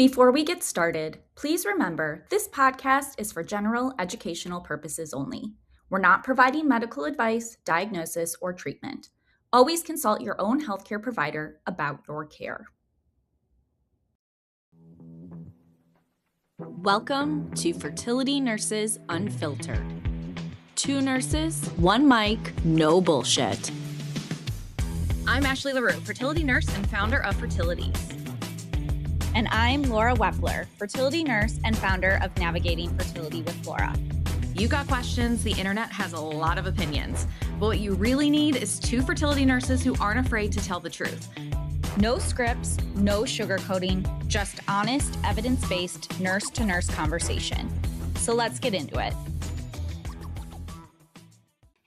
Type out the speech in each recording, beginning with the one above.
Before we get started, please remember this podcast is for general educational purposes only. We're not providing medical advice, diagnosis, or treatment. Always consult your own healthcare provider about your care. Welcome to Fertility Nurses Unfiltered. 2 nurses, 1 mic, no bullshit. I'm Ashley LaRue, fertility nurse and founder of Fertilities. And I'm Laura Wepler, fertility nurse and founder of Navigating Fertility with Laura. You got questions, the internet has a lot of opinions, but what you really need is 2 fertility nurses who aren't afraid to tell the truth. No scripts, no sugarcoating, just honest, evidence-based nurse-to-nurse conversation. So let's get into it.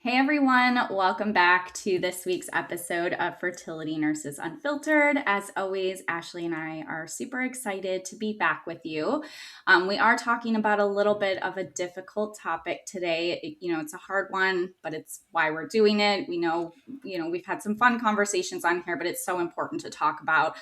Hey everyone, welcome back to this week's episode of Fertility Nurses Unfiltered. As always, Ashley and I are super excited to be back with you. We are talking about a little bit of a difficult topic today. It's a hard one, but it's why we're doing it. We know, we've had some fun conversations on here, but it's so important to talk about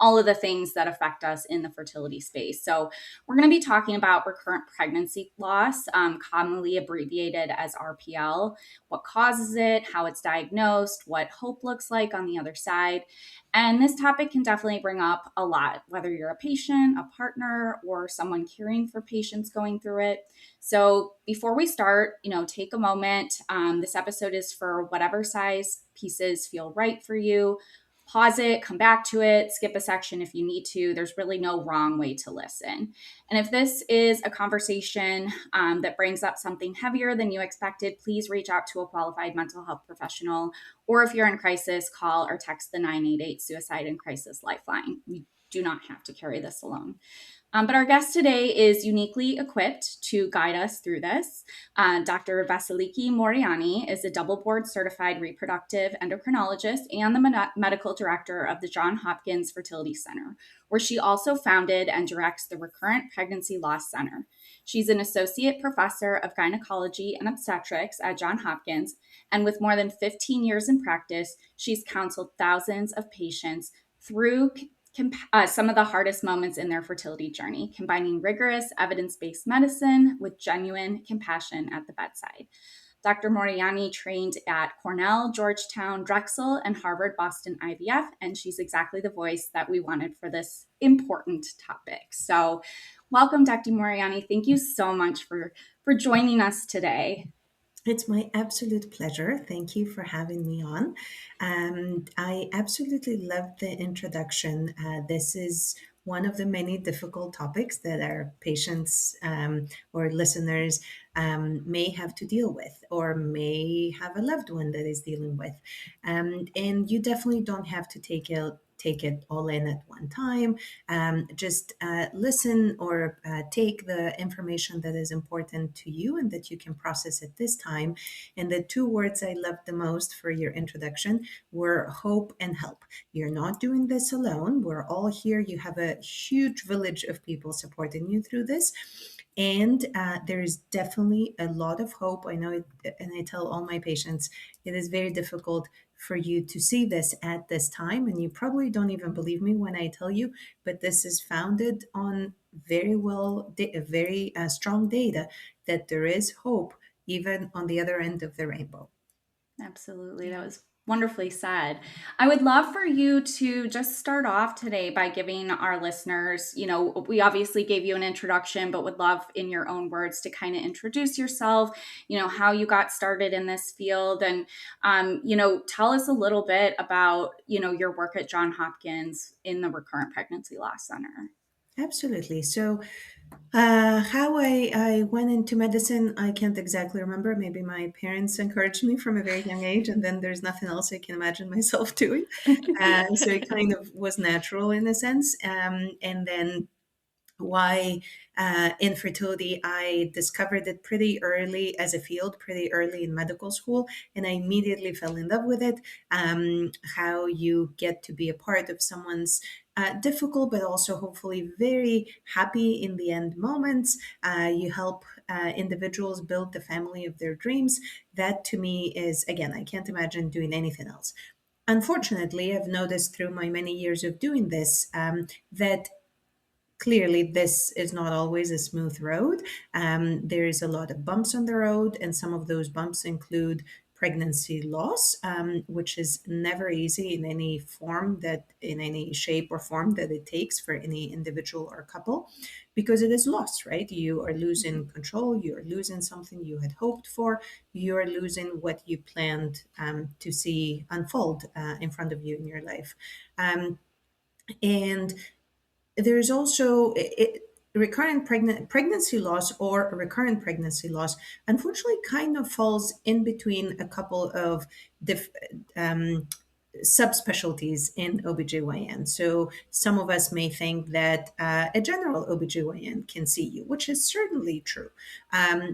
all of the things that affect us in the fertility space. So we're going to be talking about recurrent pregnancy loss, commonly abbreviated as RPL, what causes it, how it's diagnosed, what hope looks like on the other side. And this topic can definitely bring up a lot, whether you're a patient, a partner, or someone caring for patients going through it. So before we start, take a moment. This episode is for whatever size pieces feel right for you. Pause it, come back to it, skip a section if you need to. There's really no wrong way to listen. And if this is a conversation that brings up something heavier than you expected, please reach out to a qualified mental health professional. Or if you're in crisis, call or text the 988 Suicide and Crisis Lifeline. You do not have to carry this alone. But our guest today is uniquely equipped to guide us through this. Dr. Vasiliki Moragianni is a double board certified reproductive endocrinologist and the medical director of the Johns Hopkins Fertility Center, where she also founded and directs the Recurrent Pregnancy Loss Center. She's an associate professor of gynecology and obstetrics at Johns Hopkins, and with more than 15 years in practice, she's counseled thousands of patients through some of the hardest moments in their fertility journey, combining rigorous evidence-based medicine with genuine compassion at the bedside. Dr. Moragianni trained at Cornell, Georgetown, Drexel, and Harvard Boston IVF, and she's exactly the voice that we wanted for this important topic. So welcome, Dr. Moragianni. Thank you so much for joining us today. It's my absolute pleasure. Thank you for having me on. I absolutely love the introduction. This is one of the many difficult topics that our patients or listeners may have to deal with or may have a loved one that is dealing with. And you definitely don't have to take it all in at one time. Just listen or take the information that is important to you and that you can process at this time. And the 2 words I loved the most for your introduction were hope and help. You're not doing this alone. We're all here. You have a huge village of people supporting you through this. And there is definitely a lot of hope. I know it, and I tell all my patients, it is very difficult for you to see this at this time. And you probably don't even believe me when I tell you, but this is founded on very strong data that there is hope even on the other end of the rainbow. Absolutely. That was wonderfully said. I would love for you to just start off today by giving our listeners, we obviously gave you an introduction, but would love in your own words to kind of introduce yourself, how you got started in this field and, tell us a little bit about, your work at Johns Hopkins in the Recurrent Pregnancy Loss Center. Absolutely. So how I went into medicine, I can't exactly remember. Maybe my parents encouraged me from a very young age, and then there's nothing else I can imagine myself doing. So it kind of was natural in a sense. And then why infertility, I discovered it pretty early as a field, pretty early in medical school, and I immediately fell in love with it. How you get to be a part of someone's difficult, but also hopefully very happy in the end moments. You help individuals build the family of their dreams. That to me is, again, I can't imagine doing anything else. Unfortunately, I've noticed through my many years of doing this that clearly, this is not always a smooth road. There is a lot of bumps on the road, and some of those bumps include pregnancy loss, which is never easy in any form that, in any shape or form that it takes for any individual or couple, because it is loss, right? You are losing control, you are losing something you had hoped for, you are losing what you planned to see unfold in front of you in your life. And there's also recurrent pregnancy loss, or recurrent pregnancy loss, unfortunately kind of falls in between a couple of dif- um, subspecialties in OBGYN. So some of us may think that a general OBGYN can see you, which is certainly true.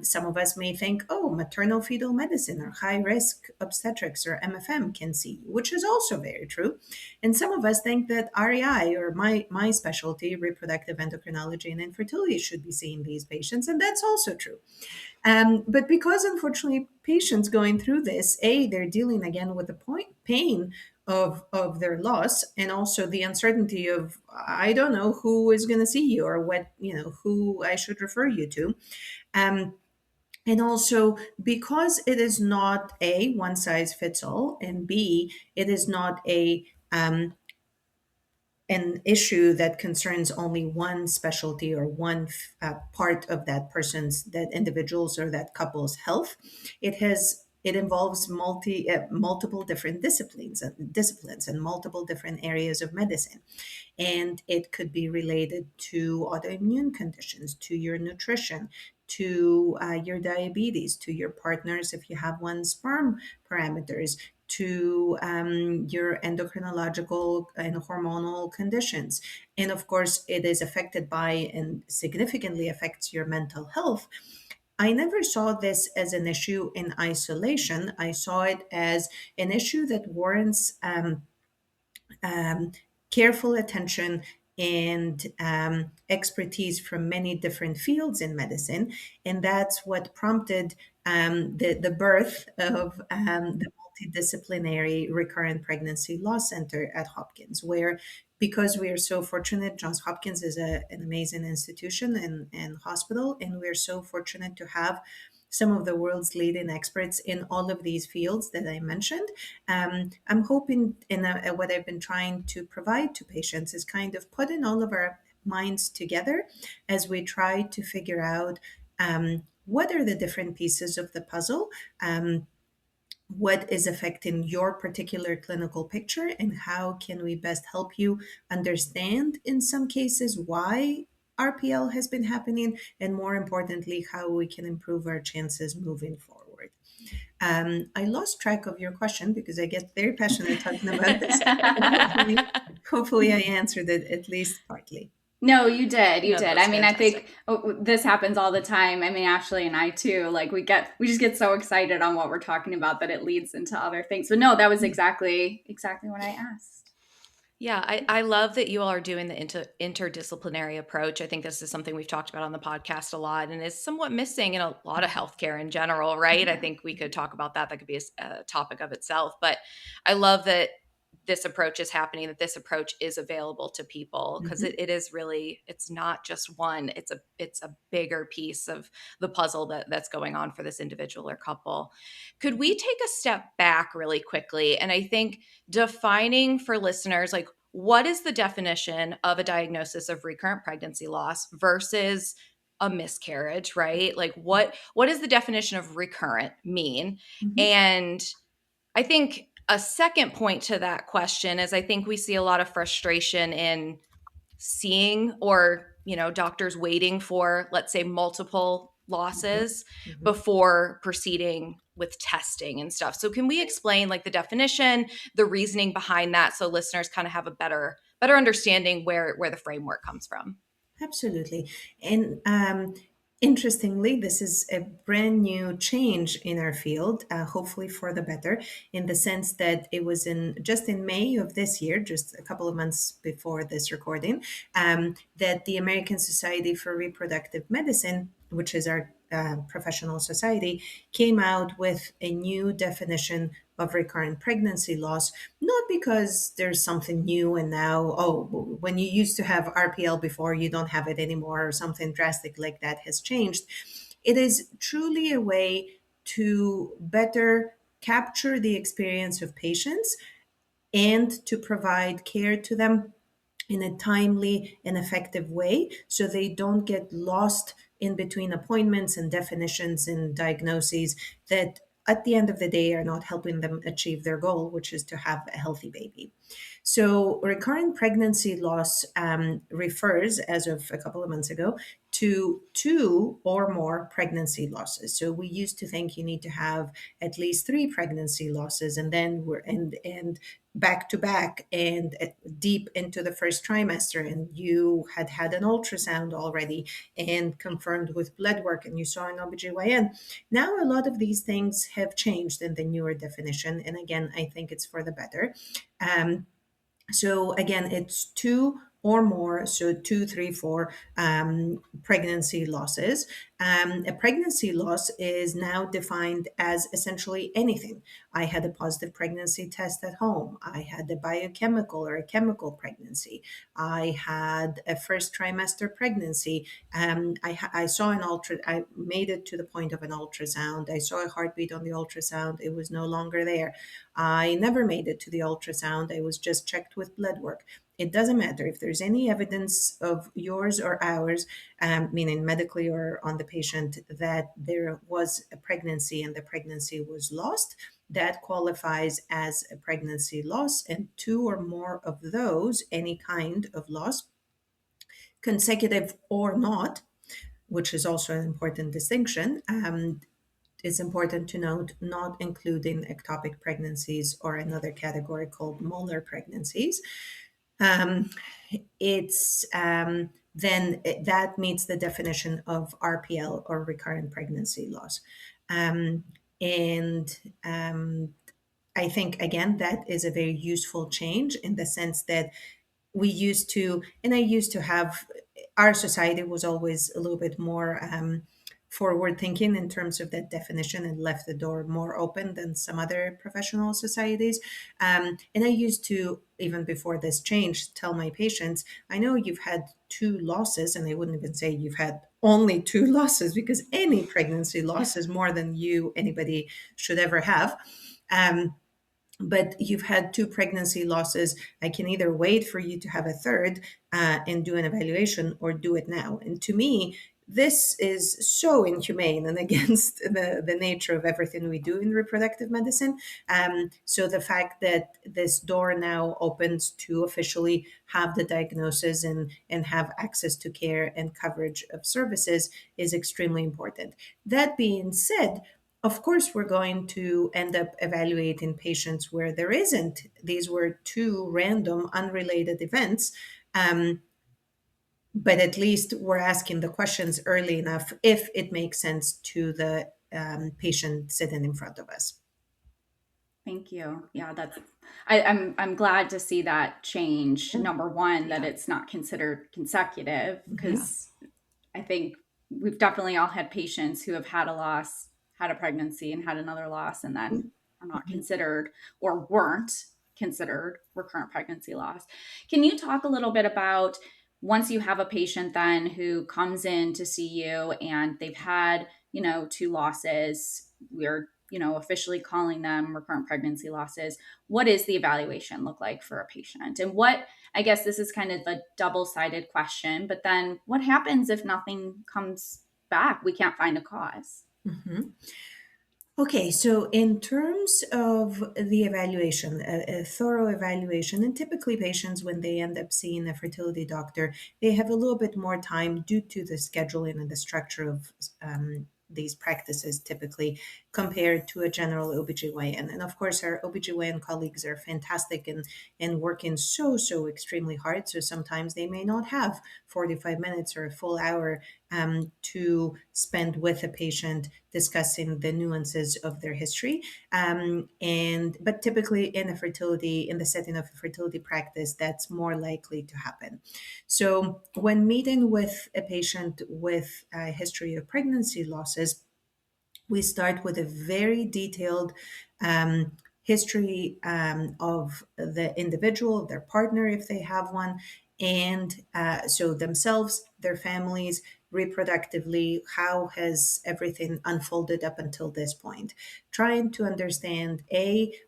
Some of us may think, oh, maternal fetal medicine or high risk obstetrics or MFM can see you, which is also very true. And some of us think that REI, or my specialty, reproductive endocrinology and infertility, should be seeing these patients, and that's also true. But because unfortunately patients going through this, they're dealing again with the pain of their loss, and also the uncertainty of, I don't know who is going to see you, or what, who I should refer you to. Um, and also because it is not a one size fits all, and B, it is not an issue that concerns only one specialty or one part of that individual's or that couple's health. It involves multiple different disciplines and multiple different areas of medicine, and it could be related to autoimmune conditions, to your nutrition, to your diabetes, to your partners if you have one, sperm parameters, to your endocrinological and hormonal conditions. And of course, it is affected by and significantly affects your mental health. I never saw this as an issue in isolation. I saw it as an issue that warrants um, careful attention and expertise from many different fields in medicine. And that's what prompted the birth of the multidisciplinary Recurrent Pregnancy Loss Center at Hopkins, where, because we are so fortunate, Johns Hopkins is an amazing institution and hospital, and we're so fortunate to have some of the world's leading experts in all of these fields that I mentioned. I'm hoping, what I've been trying to provide to patients is kind of putting all of our minds together as we try to figure out what are the different pieces of the puzzle, what is affecting your particular clinical picture, and how can we best help you understand, in some cases, why RPL has been happening, and more importantly, how we can improve our chances moving forward. I lost track of your question because I get very passionate talking about this. Hopefully I answered it at least partly. No, you did. You No, did. that's I mean, I think fantastic. this happens all the time. I mean, Ashley and I too, like we just get so excited on what we're talking about that it leads into other things. But no, that was exactly what I asked. Yeah, I love that you all are doing the interdisciplinary approach. I think this is something we've talked about on the podcast a lot and is somewhat missing in a lot of healthcare in general, right? I think we could talk about that. That could be a topic of itself. But I love that this approach is happening, that this approach is available to people, because Mhm. it is really, it's not just one, it's a bigger piece of the puzzle that's going on for this individual or couple. Could we take a step back really quickly? And I think defining for listeners, like, what is the definition of a diagnosis of recurrent pregnancy loss versus a miscarriage, right? Like what does the definition of recurrent mean? Mhm. And I think a second point to that question is, I think we see a lot of frustration in seeing, or doctors waiting for, let's say, multiple Mhm. losses Mhm. before proceeding with testing and stuff. So can we explain, like, the definition, the reasoning behind that, so listeners kind of have a better understanding where the framework comes from? Absolutely. And interestingly, this is a brand new change in our field, hopefully for the better, in the sense that it was in May of this year, just a couple of months before this recording, that the American Society for Reproductive Medicine, which is our Professional Society came out with a new definition of recurrent pregnancy loss, not because there's something new and now, oh, when you used to have RPL before, you don't have it anymore, or something drastic like that has changed. It is truly a way to better capture the experience of patients and to provide care to them in a timely and effective way so they don't get lost in between appointments and definitions and diagnoses that at the end of the day are not helping them achieve their goal, which is to have a healthy baby. So, recurrent pregnancy loss refers, as of a couple of months ago, to two or more pregnancy losses. So, we used to think you need to have at least three pregnancy losses, and then we're and back to back and deep into the first trimester, and you had an ultrasound already and confirmed with blood work, and you saw an OBGYN. Now, a lot of these things have changed in the newer definition, and again, I think it's for the better. So again, it's two or more, so two, three, four pregnancy losses. A pregnancy loss is now defined as essentially anything. I had a positive pregnancy test at home. I had a biochemical or a chemical pregnancy. I had a first trimester pregnancy. I saw I made it to the point of an ultrasound. I saw a heartbeat on the ultrasound. It was no longer there. I never made it to the ultrasound. I was just checked with blood work. It doesn't matter if there's any evidence of yours or ours, meaning medically or on the patient, that there was a pregnancy and the pregnancy was lost. That qualifies as a pregnancy loss, and two or more of those, any kind of loss, consecutive or not, which is also an important distinction. It's important to note, not including ectopic pregnancies or another category called molar pregnancies. Um, it's then that meets the definition of RPL or recurrent pregnancy loss. Um, and I think, again, that is a very useful change in the sense that we used to, and I used to have, our society was always a little bit more forward thinking in terms of that definition and left the door more open than some other professional societies. And I used to, even before this change, tell my patients, I know you've had two losses, and I wouldn't even say you've had only two losses, because any pregnancy loss is more than anybody should ever have. But you've had two pregnancy losses. I can either wait for you to have a third and do an evaluation, or do it now. And to me, this is so inhumane and against the nature of everything we do in reproductive medicine. So the fact that this door now opens to officially have the diagnosis and have access to care and coverage of services is extremely important. That being said, of course, we're going to end up evaluating patients where there isn't. These were two random, unrelated events. But at least we're asking the questions early enough if it makes sense to the patient sitting in front of us. Thank you. Yeah, I'm glad to see that change. Number one, that it's not considered consecutive, because I think we've definitely all had patients who have had a loss, had a pregnancy, and had another loss, and then are not considered, or weren't considered, recurrent pregnancy loss. Can you talk a little bit about, once you have a patient then who comes in to see you and they've had, two losses, we're, officially calling them recurrent pregnancy losses, what is the evaluation look like for a patient? And what, I guess this is kind of a double-sided question, but then what happens if nothing comes back? We can't find a cause. Okay, so in terms of the evaluation, a thorough evaluation, and typically patients, when they end up seeing a fertility doctor, they have a little bit more time due to the scheduling and the structure of these practices typically compared to a general OBGYN. And of course, our OBGYN colleagues are fantastic and working so extremely hard. So sometimes they may not have 45 minutes or a full hour to spend with a patient discussing the nuances of their history. But typically in the setting of a fertility practice, that's more likely to happen. So when meeting with a patient with a history of pregnancy losses, we start with a very detailed history of the individual, their partner, if they have one, and so themselves, their families, reproductively, how has everything unfolded up until this point? Trying to understand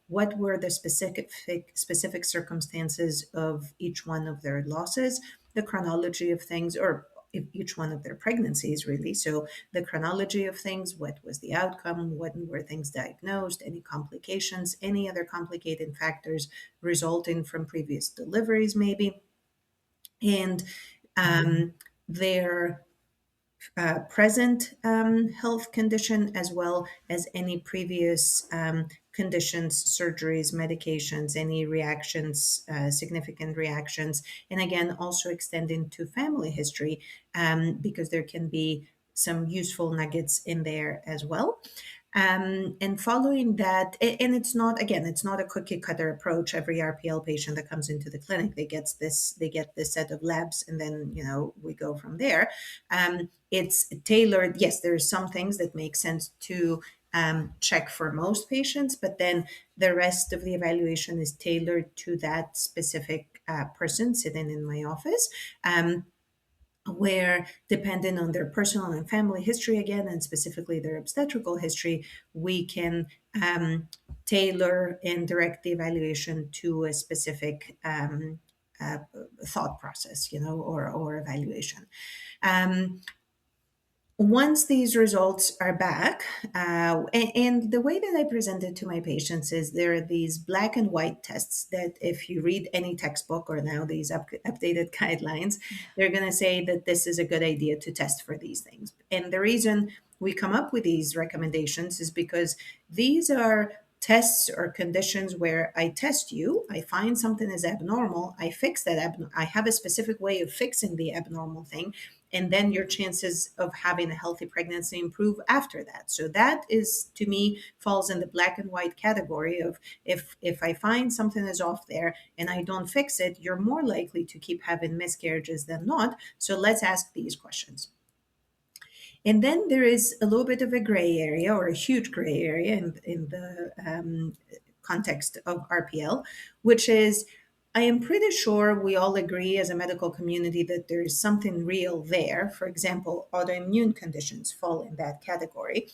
what were the specific circumstances of each one of their losses, the chronology of things, or each one of their pregnancies, really. So the chronology of things, what was the outcome, when were things diagnosed, any complications, any other complicating factors resulting from previous deliveries, maybe, and their present health condition, as well as any previous conditions, surgeries, medications, any reactions, significant reactions. And again, also extending to family history, because there can be some useful nuggets in there as well. And following that, and it's not a cookie cutter approach. Every RPL patient that comes into the clinic, they get this set of labs, and then we go from there. It's tailored. Yes, there's some things that make sense to check for most patients, but then the rest of the evaluation is tailored to that specific person sitting in my office. Where, depending on their personal and family history, again, and specifically their obstetrical history, we can tailor and direct the evaluation to a specific thought process, or evaluation. Once these results are back, and the way that I present it to my patients is there are these black and white tests that if you read any textbook or now these updated guidelines, they're going to say that this is a good idea to test for these things. And the reason we come up with these recommendations is because these are tests or conditions where I test you, I find something is abnormal, I fix that, I have a specific way of fixing the abnormal thing, and then your chances of having a healthy pregnancy improve after that. So that is, to me, falls in the black and white category of if I find something is off there and I don't fix it, you're more likely to keep having miscarriages than not. So let's ask these questions. And then there is a little bit of a gray area, or a huge gray area in the context of RPL, which is, I am pretty sure we all agree as a medical community that there is something real there. For example, autoimmune conditions fall in that category.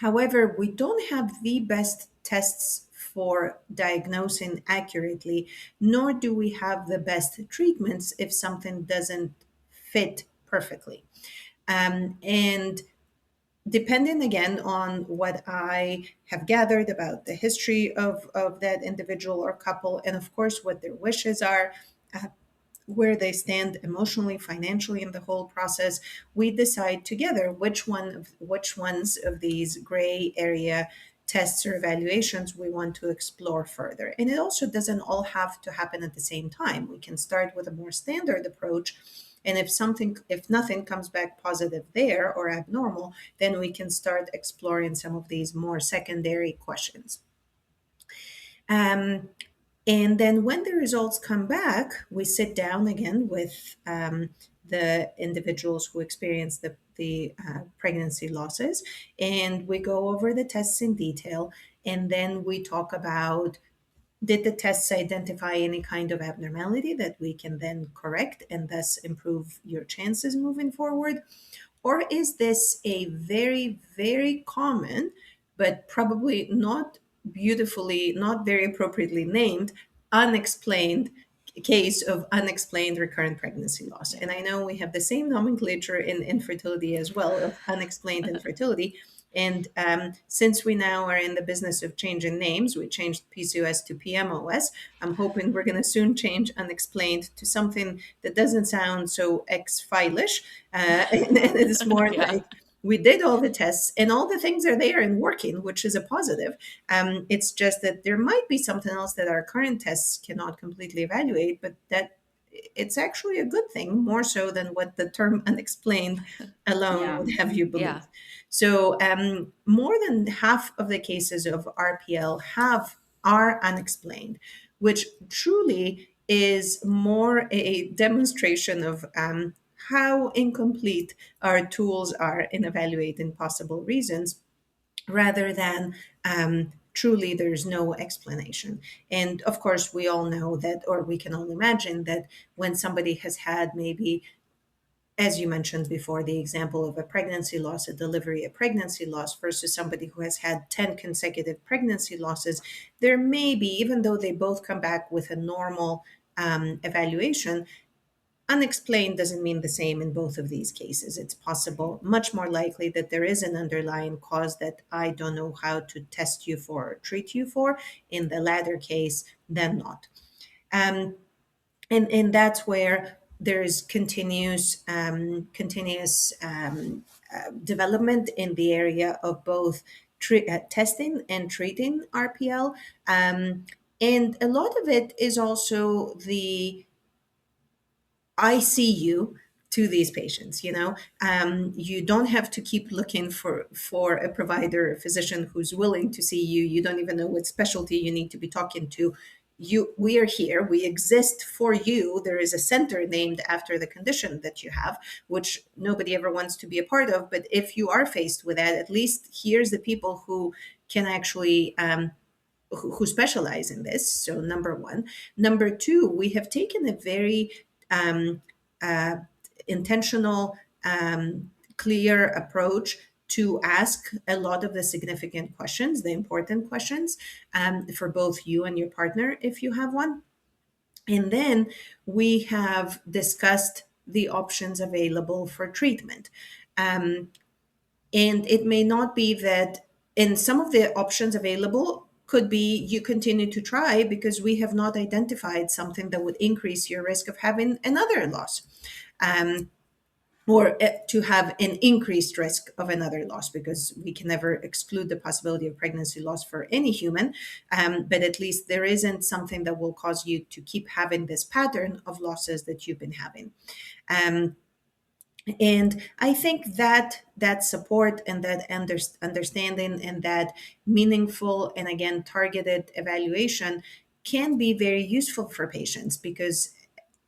However, we don't have the best tests for diagnosing accurately, nor do we have the best treatments if something doesn't fit perfectly. And depending again on what I have gathered about the history of that individual or couple, and of course what their wishes are, where they stand emotionally, financially in the whole process, we decide together which ones of these gray area tests or evaluations we want to explore further. And it also doesn't all have to happen at the same time. We can start with a more standard approach, and if nothing comes back positive there or abnormal, then we can start exploring some of these more secondary questions. And then when the results come back, we sit down again with the individuals who experience the pregnancy losses, and we go over the tests in detail. And then we talk about, did the tests identify any kind of abnormality that we can then correct and thus improve your chances moving forward? Or is this a very, very common, but probably not very appropriately named, unexplained case of unexplained recurrent pregnancy loss? And I know we have the same nomenclature in infertility as well, of unexplained infertility. And since we now are in the business of changing names, we changed PCOS to PMOS. I'm hoping we're going to soon change unexplained to something that doesn't sound so X-filish. And it's more like we did all the tests and all the things are there and working, which is a positive. It's just that there might be something else that our current tests cannot completely evaluate, but that it's actually a good thing, more so than what the term unexplained alone Yeah. would have you Yeah. believe. So more than half of the cases of RPL are unexplained, which truly is more a demonstration of how incomplete our tools are in evaluating possible reasons rather than truly there's no explanation. And of course, we all know that, or we can all imagine that when somebody has had maybe, as you mentioned before, the example of a pregnancy loss, a delivery, a pregnancy loss versus somebody who has had 10 consecutive pregnancy losses, there may be, even though they both come back with a normal evaluation, unexplained doesn't mean the same in both of these cases. It's possible, much more likely, that there is an underlying cause that I don't know how to test you for or treat you for in the latter case than not. Um, and that's where there is continuous development in the area of both testing and treating RPL. And a lot of it is also the I see you to these patients. You don't have to keep looking for a provider, a physician who's willing to see you. You don't even know what specialty you need to be talking to. We are here. We exist for you. There is a center named after the condition that you have, which nobody ever wants to be a part of. But if you are faced with that, at least here's the people who can actually who specialize in this. So, number one. Number two, we have taken a very um, uh, intentional, clear approach to ask a lot of the significant questions, the important questions, for both you and your partner, if you have one. And then we have discussed the options available for treatment. Um, and it may not be that in some of the options available could be you continue to try because we have not identified something that would increase your risk of having another loss. Or to have an increased risk of another loss, because we can never exclude the possibility of pregnancy loss for any human. But at least there isn't something that will cause you to keep having this pattern of losses that you've been having. Um, and I think that support and that understanding and that meaningful and again targeted evaluation can be very useful for patients, because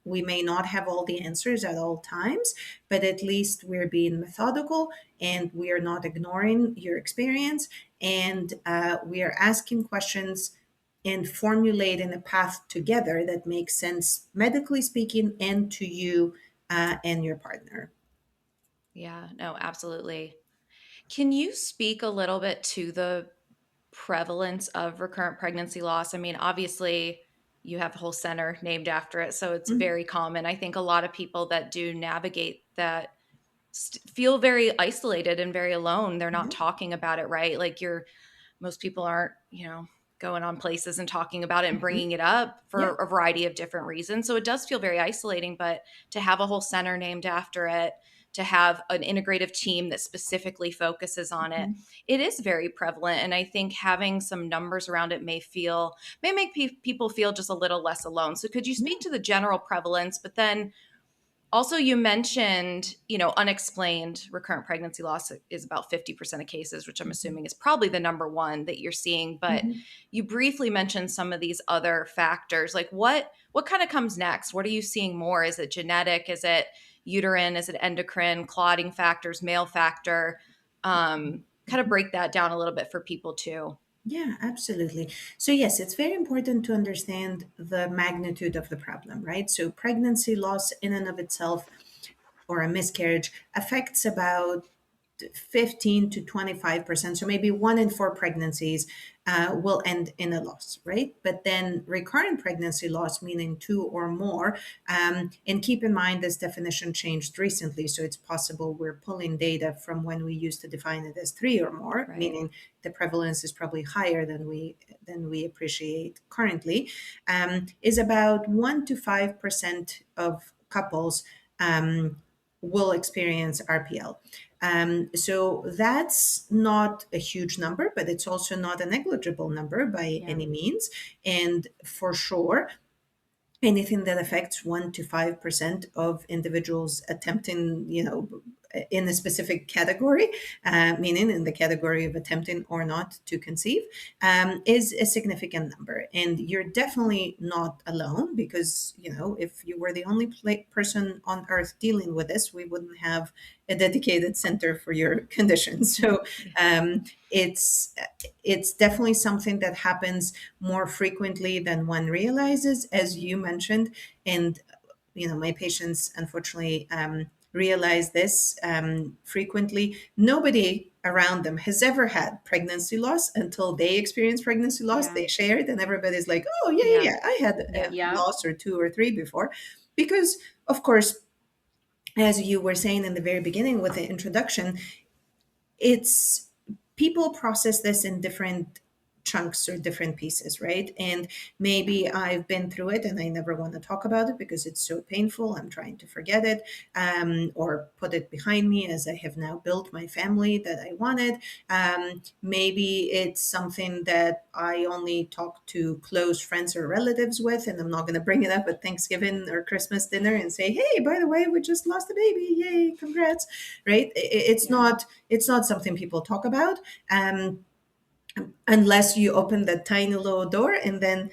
we may not have all the answers at all times, but at least we're being methodical and we are not ignoring your experience, and we are asking questions and formulating a path together that makes sense medically speaking and to you and your partner. Yeah, no, absolutely. Can you speak a little bit to the prevalence of recurrent pregnancy loss? I mean, obviously, you have a whole center named after it, so it's Mhm. very common. I think a lot of people that do navigate that feel very isolated and very alone. They're not Yeah. talking about it, right? Like most people aren't, going on places and talking about it and Mhm. bringing it up Yeah. for a variety of different reasons. So it does feel very isolating, but to have a whole center named after it, to have an integrative team that specifically focuses on it, Mhm. it is very prevalent. And I think having some numbers around it may make people feel just a little less alone. So could you Yeah. speak to the general prevalence, but then also, you mentioned, unexplained recurrent pregnancy loss is about 50% of cases, which I'm Mhm. assuming is probably the number one that you're seeing. But Mhm. you briefly mentioned some of these other factors. Like what kind of comes next? What are you seeing more? Is it genetic? Is it uterine? Is it endocrine, clotting factors, male factor? Kind of break that down a little bit for people too. Yeah, absolutely. So, yes, it's very important to understand the magnitude of the problem, right? So, pregnancy loss in and of itself or a miscarriage affects about 15 to 25%. So maybe 1 in 4 pregnancies will end in a loss, right? But then recurrent pregnancy loss, meaning two or more. And keep in mind, this definition changed recently. So it's possible we're pulling data from when we used to define it as three or more, Right. meaning the prevalence is probably higher than we appreciate currently, is about 1 to 5% of couples. will experience RPL. So that's not a huge number, but it's also not a negligible number by any means. And for sure, anything that affects 1 to 5% of individuals attempting, in a specific category, meaning in the category of attempting or not to conceive, is a significant number. And you're definitely not alone, because, if you were the only person on earth dealing with this, we wouldn't have a dedicated center for your condition. So it's it's definitely something that happens more frequently than one realizes, as you mentioned. And my patients unfortunately realize this frequently. Nobody around them has ever had pregnancy loss until they experience pregnancy loss. They share it, and everybody's like, "Oh, yeah, I had a loss or 2 or 3 before," because of course, as you were saying in the very beginning with the introduction, it's people process this in different chunks or different pieces, right? And maybe I've been through it and I never want to talk about it because it's so painful. I'm trying to forget it, or put it behind me, as I have now built my family that I wanted. Maybe it's something that I only talk to close friends or relatives with, and I'm not going to bring it up at Thanksgiving or Christmas dinner and say, "Hey, by the way, we just lost a baby. Yay, congrats!" Right? It's not something people talk about, unless you open that tiny little door, and then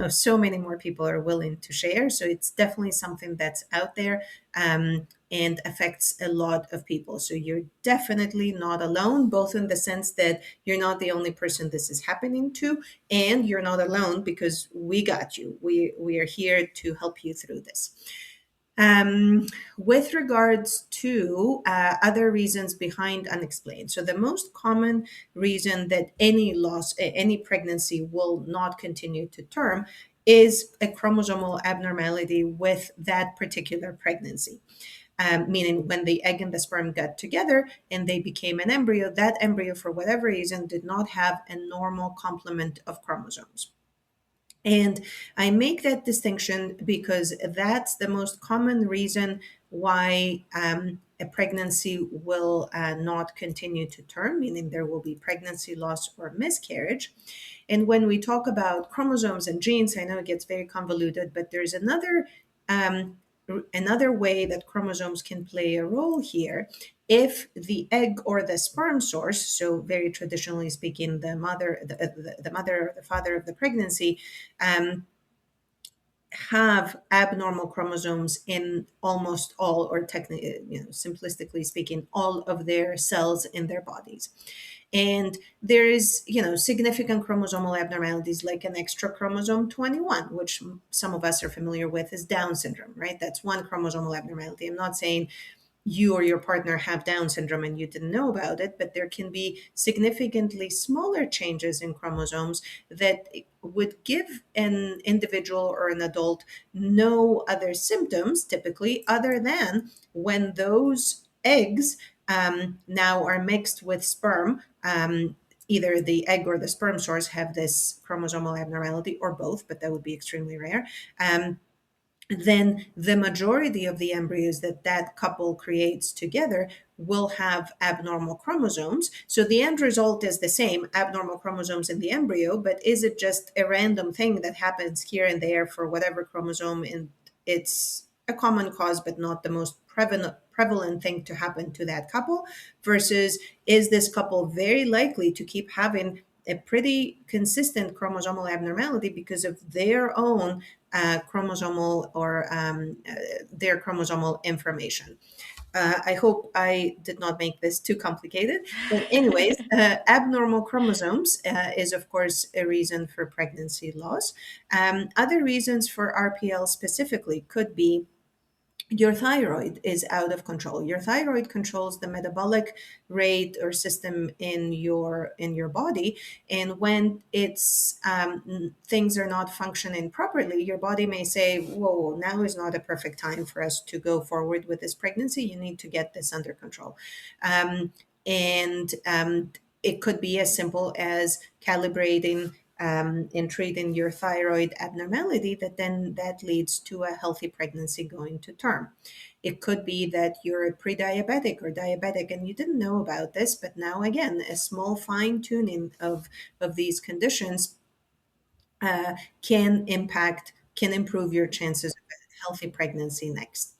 so many more people are willing to share. So it's definitely something that's out there, and affects a lot of people. So you're definitely not alone, both in the sense that you're not the only person this is happening to, and you're not alone because we got you. We are here to help you through this. With regards to other reasons behind unexplained, so the most common reason that any pregnancy will not continue to term is a chromosomal abnormality with that particular pregnancy. Meaning when the egg and the sperm got together and they became an embryo, that embryo, for whatever reason, did not have a normal complement of chromosomes. And I make that distinction because that's the most common reason why a pregnancy will not continue to term, meaning there will be pregnancy loss or miscarriage. And when we talk about chromosomes and genes, I know it gets very convoluted, but there's um, another way that chromosomes can play a role here. If the egg or the sperm source, so very traditionally speaking, the mother, the mother or the father of the pregnancy, have abnormal chromosomes in almost all, or technically, simplistically speaking, all of their cells in their bodies. And there is, significant chromosomal abnormalities like an extra chromosome 21, which some of us are familiar with as Down syndrome, right? That's one chromosomal abnormality. I'm not saying you or your partner have Down syndrome and you didn't know about it, but there can be significantly smaller changes in chromosomes that would give an individual or an adult no other symptoms, typically, other than when those eggs now are mixed with sperm. Either the egg or the sperm source have this chromosomal abnormality, or both, but that would be extremely rare. Then the majority of the embryos that couple creates together will have abnormal chromosomes. So the end result is the same, abnormal chromosomes in the embryo, but is it just a random thing that happens here and there for whatever chromosome? And it's a common cause, but not the most prevalent thing to happen to that couple, versus is this couple very likely to keep having a pretty consistent chromosomal abnormality because of their own chromosomal or their chromosomal information. I hope I did not make this too complicated. But anyways, abnormal chromosomes is, of course, a reason for pregnancy loss. Other reasons for RPL specifically could be your thyroid is out of control. Your thyroid controls the metabolic rate or system in your body, and when it's things are not functioning properly, your body may say, "Whoa, now is not a perfect time for us to go forward with this pregnancy. You need to get this under control." And it could be as simple as calibrating in treating your thyroid abnormality, that leads to a healthy pregnancy going to term. It could be that you're a pre-diabetic or diabetic and you didn't know about this, but now again, a small fine tuning of these conditions can improve your chances of a healthy pregnancy next.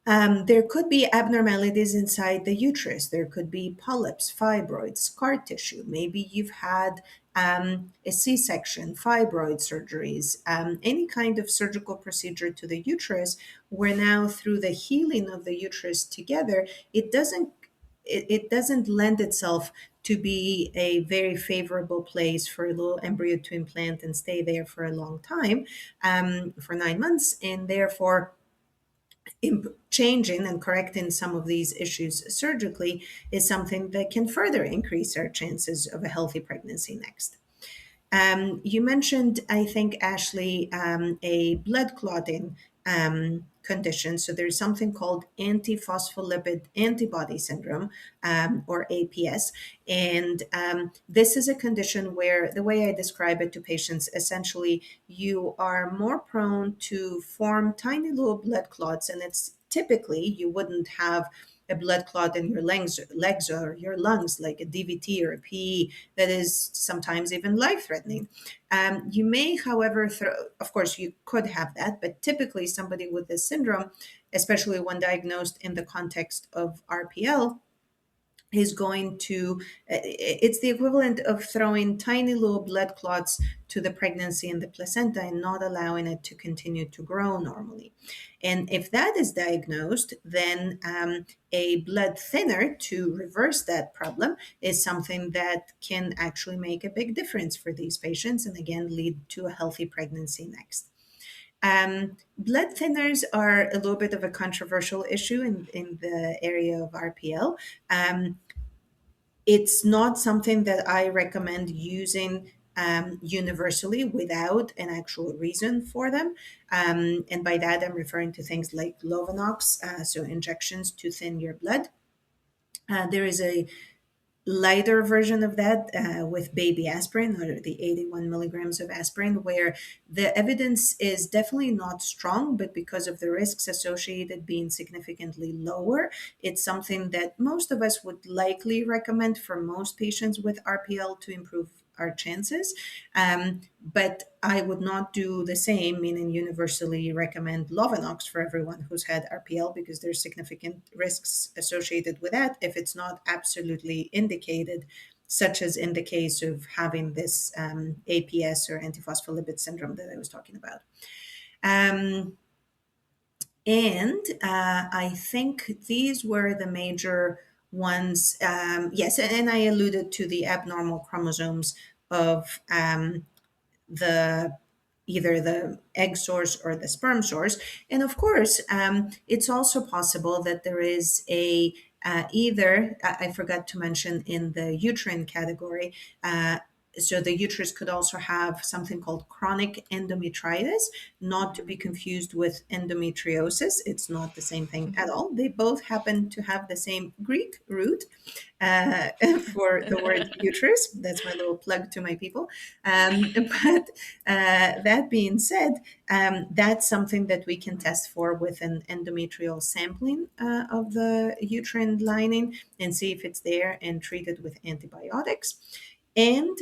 There could be abnormalities inside the uterus. There could be polyps, fibroids, scar tissue. Maybe you've had a C section, fibroid surgeries, any kind of surgical procedure to the uterus, where now through the healing of the uterus together, it doesn't lend itself to be a very favorable place for a little embryo to implant and stay there for a long time, for 9 months, and therefore changing and correcting some of these issues surgically is something that can further increase our chances of a healthy pregnancy next. You mentioned, I think, Ashley, a blood clotting condition. So there's something called antiphospholipid antibody syndrome, or APS. And this is a condition where the way I describe it to patients, essentially, you are more prone to form tiny little blood clots. And it's typically, you wouldn't have a blood clot in your legs or your lungs, like a DVT or a PE, that is sometimes even life-threatening. You may, however, of course, you could have that, but typically somebody with this syndrome, especially when diagnosed in the context of RPL, is going to, it's the equivalent of throwing tiny little blood clots to the pregnancy and the placenta and not allowing it to continue to grow normally. And if that is diagnosed, then a blood thinner to reverse that problem is something that can actually make a big difference for these patients and again lead to a healthy pregnancy next. Blood thinners are a little bit of a controversial issue in the area of RPL. It's not something that I recommend using universally without an actual reason for them. And by that, I'm referring to things like Lovenox, so injections to thin your blood. There is a lighter version of that with baby aspirin, or the 81 milligrams of aspirin, where the evidence is definitely not strong, but because of the risks associated being significantly lower, it's something that most of us would likely recommend for most patients with RPL to improve our chances. But I would not do the same, meaning universally recommend Lovenox for everyone who's had RPL, because there's significant risks associated with that if it's not absolutely indicated, such as in the case of having this APS or antiphospholipid syndrome that I was talking about. I think these were the major ones. Yes, and I alluded to the abnormal chromosomes of the either the egg source or the sperm source. And of course, it's also possible that there is a either, I forgot to mention in the uterine category, so the uterus could also have something called chronic endometritis, not to be confused with endometriosis. It's not the same thing at all. They both happen to have the same Greek root uh, for the word uterus. That's my little plug to my people. But that being said, that's something that we can test for with an endometrial sampling of the uterine lining and see if it's there and treat it with antibiotics. And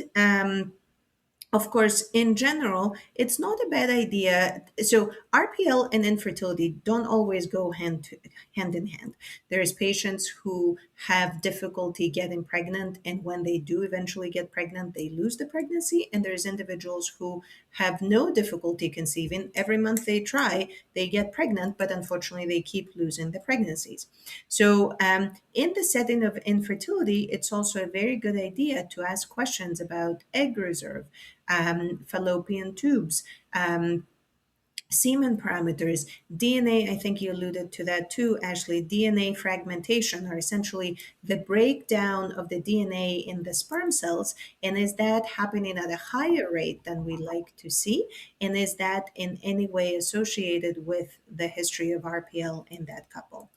of course, in general, it's not a bad idea. So RPL and infertility don't always go hand in hand. There's patients who have difficulty getting pregnant, and when they do eventually get pregnant, they lose the pregnancy. And there's individuals who have no difficulty conceiving. Every month they try, they get pregnant, but unfortunately they keep losing the pregnancies. So in the setting of infertility, it's also a very good idea to ask questions about egg reserve, fallopian tubes, semen parameters, DNA. I think you alluded to that too, Ashley. DNA fragmentation, or essentially the breakdown of the DNA in the sperm cells. And is that happening at a higher rate than we like to see? And is that in any way associated with the history of RPL in that couple?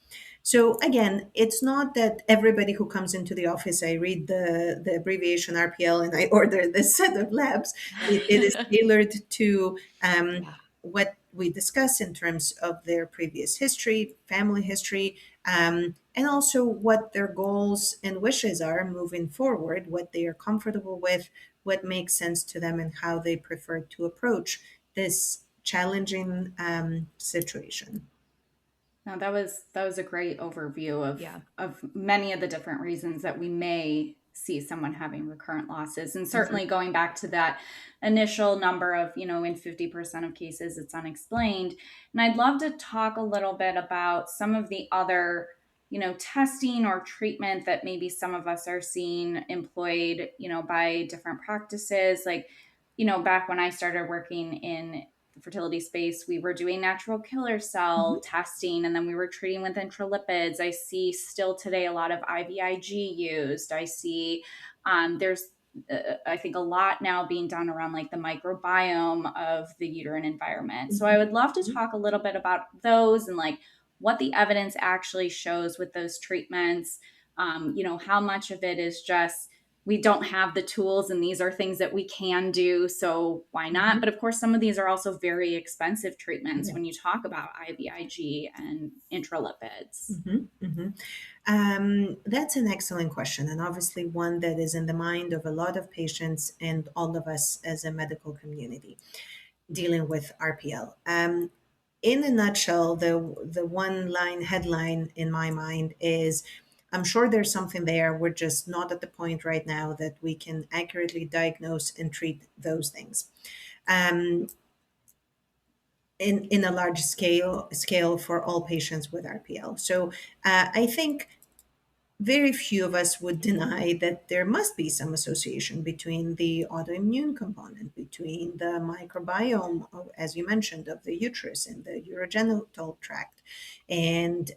So again, it's not that everybody who comes into the office, I read the abbreviation RPL and I order this set of labs. It is tailored to Yeah. what we discuss in terms of their previous history, family history, and also what their goals and wishes are moving forward, what they are comfortable with, what makes sense to them, and how they prefer to approach this challenging situation. Now that was a great overview Yeah. of many of the different reasons that we may see someone having recurrent losses. And Mhm. certainly going back to that initial number of, in 50% of cases it's unexplained. And I'd love to talk a little bit about some of the other, testing or treatment that maybe some of us are seeing employed, by different practices. Like, back when I started working in the fertility space, we were doing natural killer cell Mhm. testing, and then we were treating with intralipids. I see still today a lot of IVIG used. I see there's I think a lot now being done around like the microbiome of the uterine environment. So I Mhm. would love to talk a little bit about those and like what the evidence actually shows with those treatments. How much of it is just we don't have the tools and these are things that we can do, so why not? Mhm. But of course some of these are also very expensive treatments Yeah. when you talk about IVIG and intralipids. Mhm. Mhm. That's an excellent question, and obviously one that is in the mind of a lot of patients and all of us as a medical community dealing with RPL. In a nutshell, the one line headline in my mind is, I'm sure there's something there. We're just not at the point right now that we can accurately diagnose and treat those things. Um, in a large scale for all patients with RPL. So I think very few of us would deny that there must be some association between the autoimmune component, between the microbiome, as you mentioned, of the uterus and the urogenital tract, and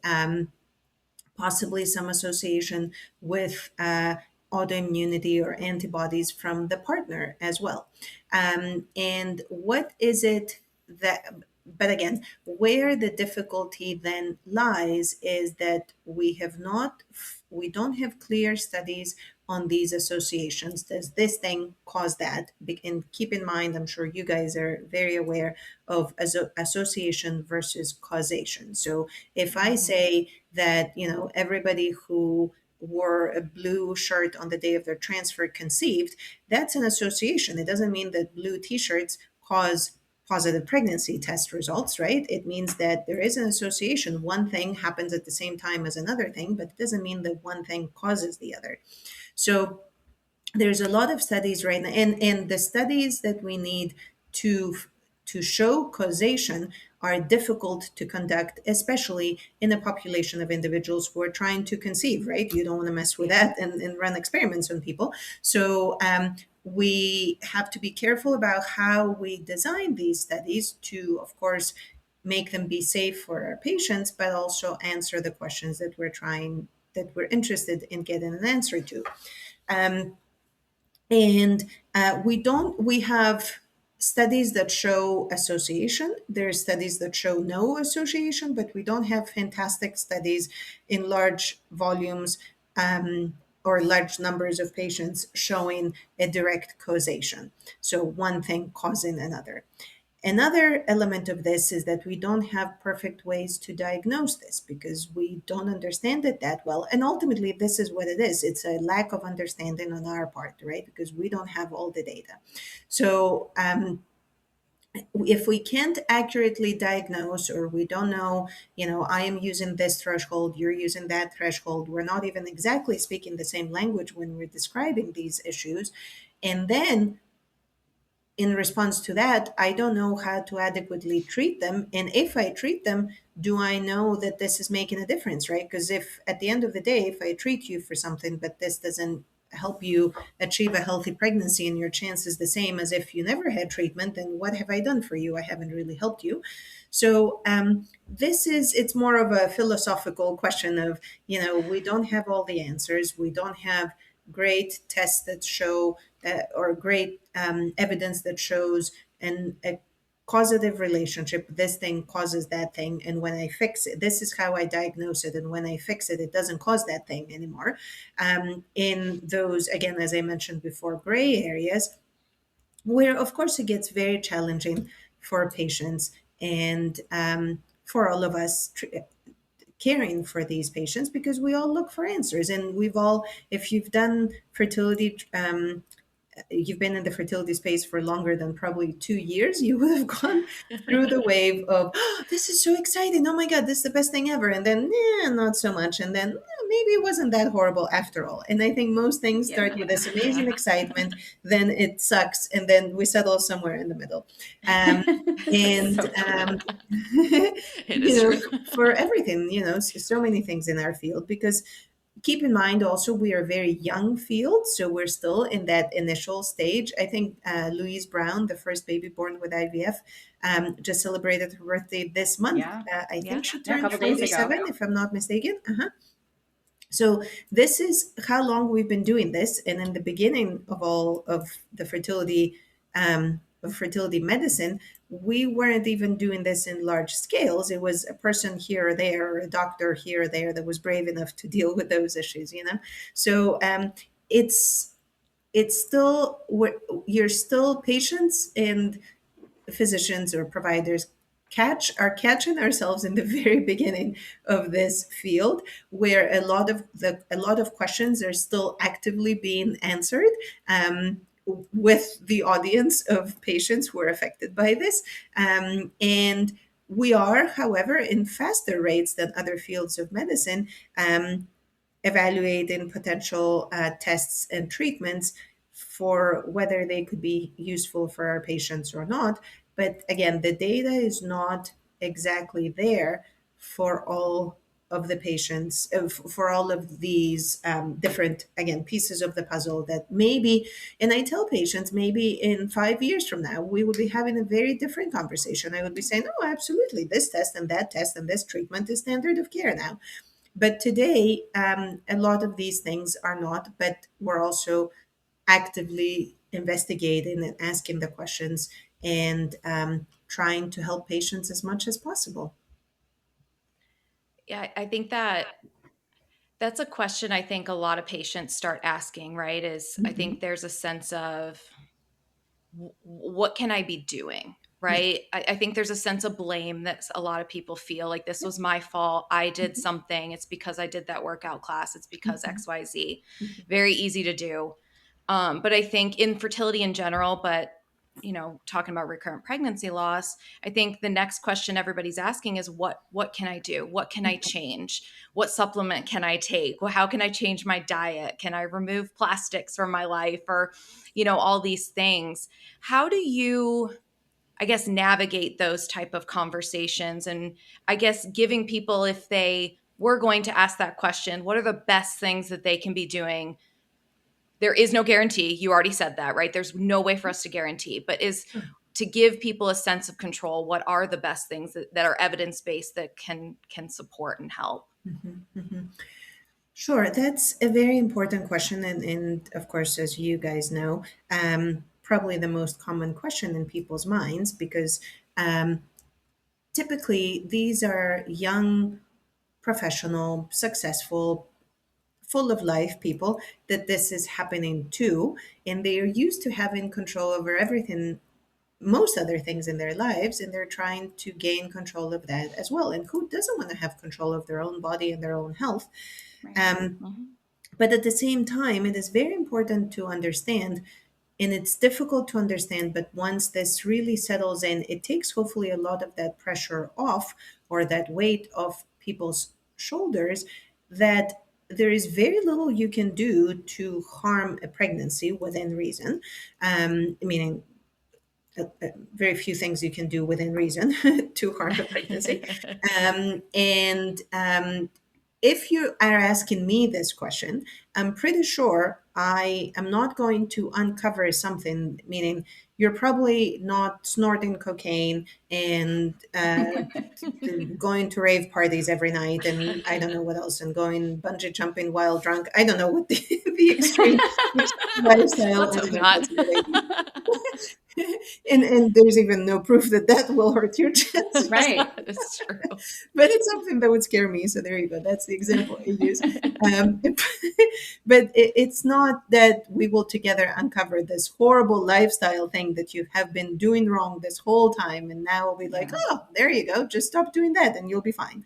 possibly some association with autoimmunity or antibodies from the partner as well. And what is it that, but again, where the difficulty then lies is that we don't have clear studies on these associations. Does this thing cause that? And keep in mind, I'm sure you guys are very aware of association versus causation. So if I Mhm. say that, everybody who wore a blue shirt on the day of their transfer conceived, that's an association. It doesn't mean that blue t-shirts cause positive pregnancy test results, right? It means that there is an association. One thing happens at the same time as another thing, but it doesn't mean that one thing causes the other. So there's a lot of studies right now, and the studies that we need to to show causation are difficult to conduct, especially in a population of individuals who are trying to conceive, right? You don't want to mess with Yeah. that and run experiments on people. So we have to be careful about how we design these studies to, of course, make them be safe for our patients, but also answer the questions that we're interested in getting an answer to. Um, and we have studies that show association. There's studies that show no association, but we don't have fantastic studies in large volumes, or large numbers of patients showing a direct causation. So one thing causing another. Another element of this is that we don't have perfect ways to diagnose this because we don't understand it that well. And ultimately, this is what it is, it's a lack of understanding on our part, right? Because we don't have all the data. So, if we can't accurately diagnose, or we don't know, I am using this threshold, you're using that threshold, we're not even exactly speaking the same language when we're describing these issues. And then in response to that, I don't know how to adequately treat them. And if I treat them, do I know that this is making a difference, right? Because if at the end of the day, if I treat you for something, but this doesn't help you achieve a healthy pregnancy and your chance is the same as if you never had treatment, then what have I done for you? I haven't really helped you. So it's more of a philosophical question of, we don't have all the answers. We don't have great tests that show or great evidence that shows a causative relationship. This thing causes that thing. And when I fix it, this is how I diagnose it. And when I fix it, it doesn't cause that thing anymore. In those, again, as I mentioned before, gray areas, where of course it gets very challenging for patients and for all of us caring for these patients, because we all look for answers. And we've all, if you've done fertility you've been in the fertility space for longer than probably 2 years, you would have gone through the wave of, oh, this is so exciting. Oh my God, this is the best thing ever. And then, not so much. And then maybe it wasn't that horrible after all. And I think most things start with this amazing excitement, then it sucks, and then we settle somewhere in the middle. Um, and, So true. It you is know, true. for everything, so many things in our field, because keep in mind also we are a very young field, so we're still in that initial stage. I think Louise Brown, the first baby born with IVF, just celebrated her birthday this month. Yeah. I think she A turned couple days ago. 47, if I'm not mistaken. So this is how long we've been doing this. And in the beginning of all of the fertility medicine, we weren't even doing this in large scales. It was a person here or there, or a doctor here or there, that was brave enough to deal with those issues. So it's still, you're still patients and physicians or providers are catching ourselves in the very beginning of this field, where a lot of questions are still actively being answered, with the audience of patients who are affected by this. And we are, however, in faster rates than other fields of medicine, evaluating potential tests and treatments for whether they could be useful for our patients or not. But again, the data is not exactly there for all of the patients, for all of these different, again, pieces of the puzzle that maybe, and I tell patients, maybe in 5 years from now, we will be having a very different conversation. I would be saying, oh, absolutely, this test and that test and this treatment is standard of care now. But today, a lot of these things are not, but we're also actively investigating and asking the questions, and trying to help patients as much as possible. Yeah, I think that's a question I think a lot of patients start asking, right? I Mhm. think there's a sense of what can I be doing? Yeah. Right. I think there's a sense of blame that a lot of people feel like this was my fault. I did Mhm. something. It's because I did that workout class. It's because Mhm. XYZ. Mhm. Very easy to do. But I think in fertility in general, but talking about recurrent pregnancy loss, I think the next question everybody's asking is what can I do? What can I change? What supplement can I take? Well, how can I change my diet? Can I remove plastics from my life, or all these things? How do you, I guess, navigate those type of conversations? And I guess giving people, if they were going to ask that question, what are the best things that they can be doing? There is no guarantee. You already said that, right? There's no way for us to guarantee, but is Sure. to give people a sense of control. What are the best things that are evidence-based that can support and help? Mhm. Mhm. Sure, that's a very important question. And of course, as you guys know, probably the most common question in people's minds, because um, typically these are young, professional, successful, full of life people that this is happening to, and they are used to having control over everything, most other things in their lives, and they're trying to gain control of that as well. And who doesn't want to have control of their own body and their own health? Right. um, Mhm. but at the same time, it is very important to understand, and it's difficult to understand, but once this really settles in, it takes hopefully a lot of that pressure off, or that weight off people's shoulders, that there is very little you can do to harm a pregnancy within reason. Meaning, very few things you can do within reason to harm a pregnancy. And if you are asking me this question, I'm pretty sure I am not going to uncover something, meaning you're probably not snorting cocaine and going to rave parties every night, and I don't know what else, and going bungee jumping while drunk. I don't know what the extreme lifestyle Let's hope is not. unfortunately. And there's even no proof that that will hurt your chances. Right. It's true. But it's something that would scare me. So there you go. That's the example I use. Um, but it's not that we will together uncover this horrible lifestyle thing that you have been doing wrong this whole time. And now we'll be like, Yeah. oh, there you go. Just stop doing that and you'll be fine.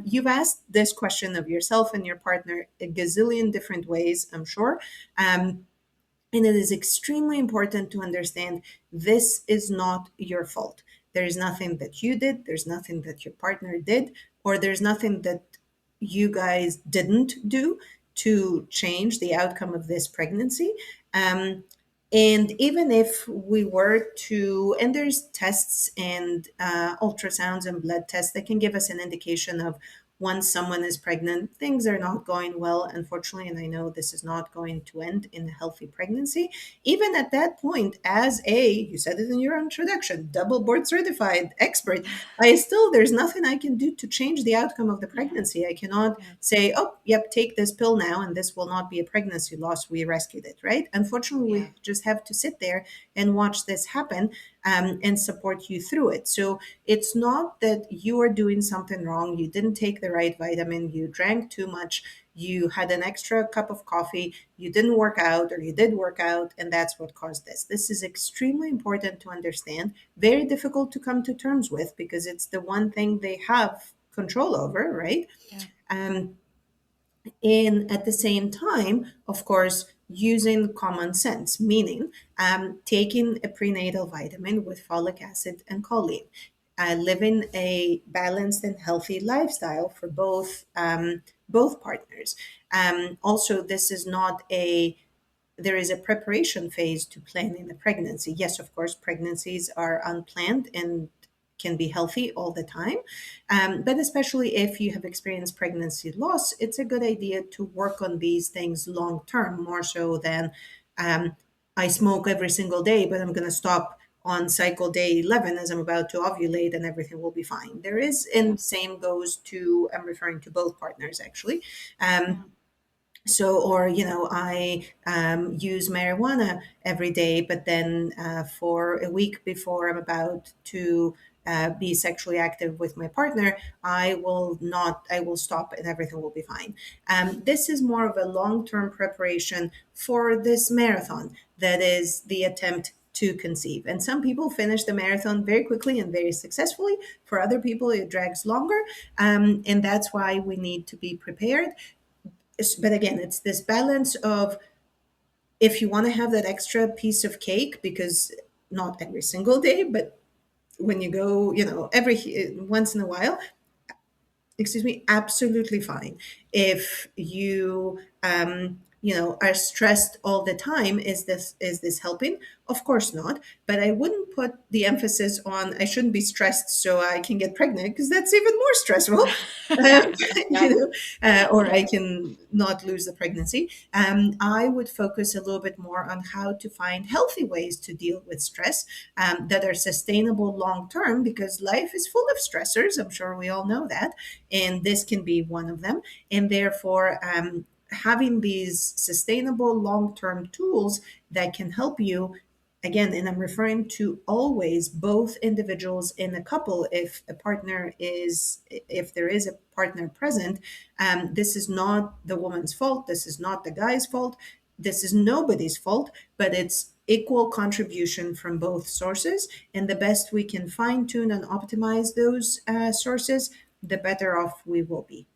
You've asked this question of yourself and your partner a gazillion different ways, I'm sure. Um, and it is extremely important to understand this is not your fault. There is nothing that you did, there's nothing that your partner did, or there's nothing that you guys didn't do to change the outcome of this pregnancy. Um, and even if we were to, and there's tests and ultrasounds and blood tests that can give us an indication of once someone is pregnant, things are not going well, unfortunately. And I know this is not going to end in a healthy pregnancy. Even at that point, as you said it in your introduction, double board certified expert, there's nothing I can do to change the outcome of the pregnancy. I cannot Yeah. say, oh, yep, take this pill now, and this will not be a pregnancy loss. We rescued it, right? Unfortunately, Yeah. we just have to sit there and watch this happen and support you through it. So it's not that you are doing something wrong. You didn't take the right vitamin, you drank too much, you had an extra cup of coffee, you didn't work out, or you did work out, and that's what caused this. This is extremely important to understand, very difficult to come to terms with because it's the one thing they have control over, right? Yeah. Um, and at the same time, of course, using common sense, meaning taking a prenatal vitamin with folic acid and choline, living a balanced and healthy lifestyle for both partners. Also, this is not a there is a preparation phase to planning a pregnancy. Yes, of course, pregnancies are unplanned and can be healthy all the time. But especially if you have experienced pregnancy loss, it's a good idea to work on these things long term, more so than um, I smoke every single day, but I'm going to stop on cycle day 11 as I'm about to ovulate and everything will be fine. There is, Yeah. and same goes to, I'm referring to both partners actually. Yeah. So, or I use marijuana every day, but then for a week before I'm about to be sexually active with my partner, I will stop and everything will be fine. This is more of a long-term preparation for this marathon that is the attempt to conceive. And some people finish the marathon very quickly and very successfully. For other people, it drags longer. And that's why we need to be prepared. But again, it's this balance of, if you want to have that extra piece of cake, because not every single day, but when you go, every once in a while, excuse me, absolutely fine. If you are stressed all the time, is this helping? Of course not. But I wouldn't put the emphasis on I shouldn't be stressed so I can get pregnant, because that's even more stressful. um, Yeah. or I can not lose the pregnancy. I would focus a little bit more on how to find healthy ways to deal with stress that are sustainable long term, because life is full of stressors. I'm sure we all know that, and this can be one of them. And therefore, having these sustainable long term tools that can help you. Again, and I'm referring to always both individuals in a couple. If there is a partner present, this is not the woman's fault. This is not the guy's fault. This is nobody's fault, but it's equal contribution from both sources. And the best we can fine tune and optimize those sources, the better off we will be.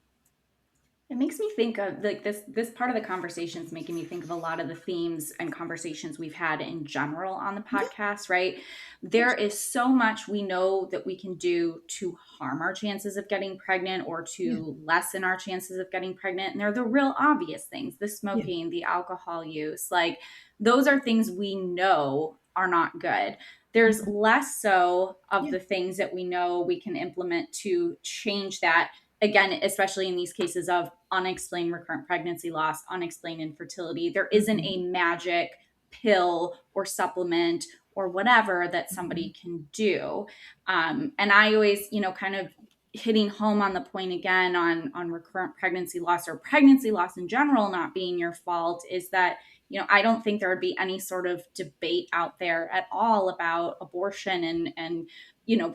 It makes me think of like this part of the conversation is making me think of a lot of the themes and conversations we've had in general on the Yeah, podcast, right? There is so much we know that we can do to harm our chances of getting pregnant or yeah, to lessen our chances of getting pregnant. And they're the real obvious things, the yeah. smoking, the alcohol use, like those are things we know are not good. There's Mhm. less so of Yeah. the things that we know we can implement to change that, again, especially in these cases of unexplained recurrent pregnancy loss, unexplained infertility. There isn't Mhm. a magic pill or supplement or whatever that Mhm. somebody can do. And I always, kind of hitting home on the point again on recurrent pregnancy loss or pregnancy loss in general not being your fault, is that I don't think there would be any sort of debate out there at all about abortion and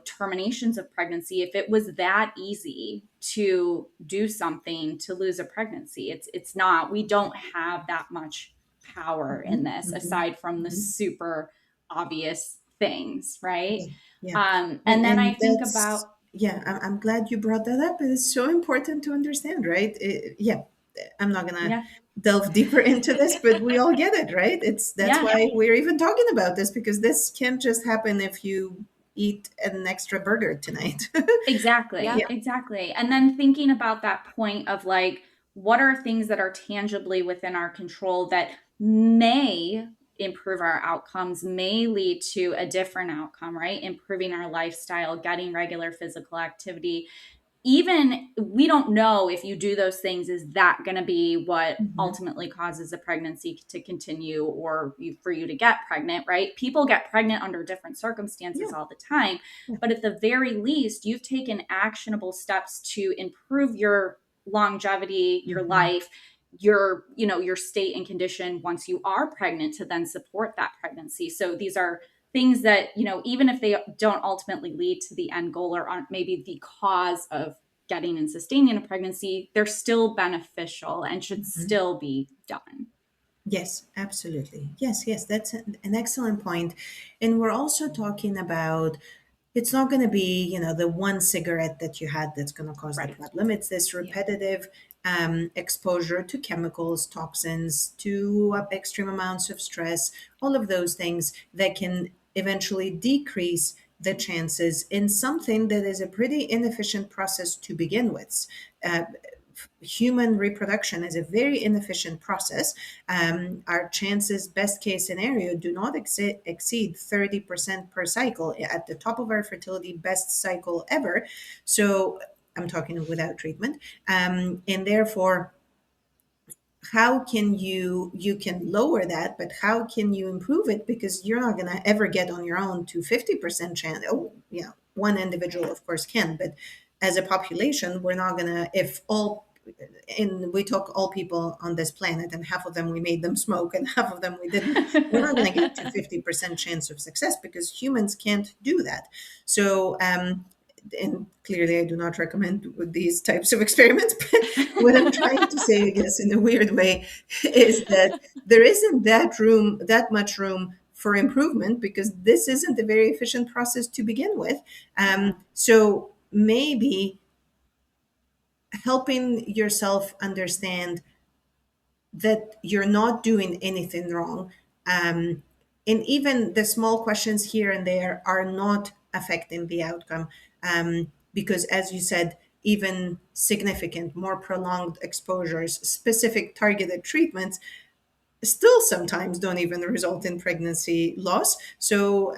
terminations of pregnancy if it was that easy to do something to lose a pregnancy. It's not. We don't have that much power in Mhm, this mhm, aside from the mhm. super obvious things, right? Yeah, yeah. And then I And think about, yeah, I'm glad you brought that up. It's so important to understand, right? Yeah, I'm not gonna yeah, delve deeper into this, but we all get it, right? That's yeah, why we're even talking about this, because this can't just happen if you eat an extra burger tonight. Yeah. exactly, Yeah. exactly. And then thinking about that point of like, what are things that are tangibly within our control that may improve our outcomes, may lead to a different outcome, right? Improving our lifestyle, getting regular physical activity. Even we don't know if you do those things, is that going to be what Mhm. ultimately causes a pregnancy to continue or for you to get pregnant, right? People get pregnant under different circumstances Yeah. all the time, Yeah. but at the very least you've taken actionable steps to improve your longevity, your Mhm. life, your state and condition once you are pregnant, to then support that pregnancy. So these are things that, even if they don't ultimately lead to the end goal or aren't maybe the cause of getting and sustaining a pregnancy, they're still beneficial and should Mhm. still be done. Yes, absolutely. Yes, yes, that's an excellent point. And we're also talking about, it's not going to be, the one cigarette that you had that's going to cause the Right. problem. It's this Yeah. repetitive exposure to chemicals, toxins, to extreme amounts of stress, all of those things that can eventually decrease the chances in something that is a pretty inefficient process to begin with. Uh, Human reproduction is a very inefficient process. Our chances, best case scenario, do not exceed 30% per cycle at the top of our fertility best cycle ever. So I'm talking without treatment. And therefore, how can you can lower that, but how can you improve it? Because you're not going to ever get on your own to 50% chance. Oh, yeah, one individual Right. of course can, but as a population, we're not going to, if all, and we took all people on this planet and half of them we made them smoke and half of them we didn't, we're not going to get to 50% chance of success, because humans can't do that. So and clearly I do not recommend with these types of experiments, but what I'm trying to say, I guess, in a weird way, is that there isn't that much room for improvement, because this isn't a very efficient process to begin with. Yeah. So maybe helping yourself understand that you're not doing anything wrong. Um, and even the small questions here and there are not affecting the outcome. Because, as you said, even significant, more prolonged exposures, specific targeted treatments still sometimes don't even result in pregnancy loss. So,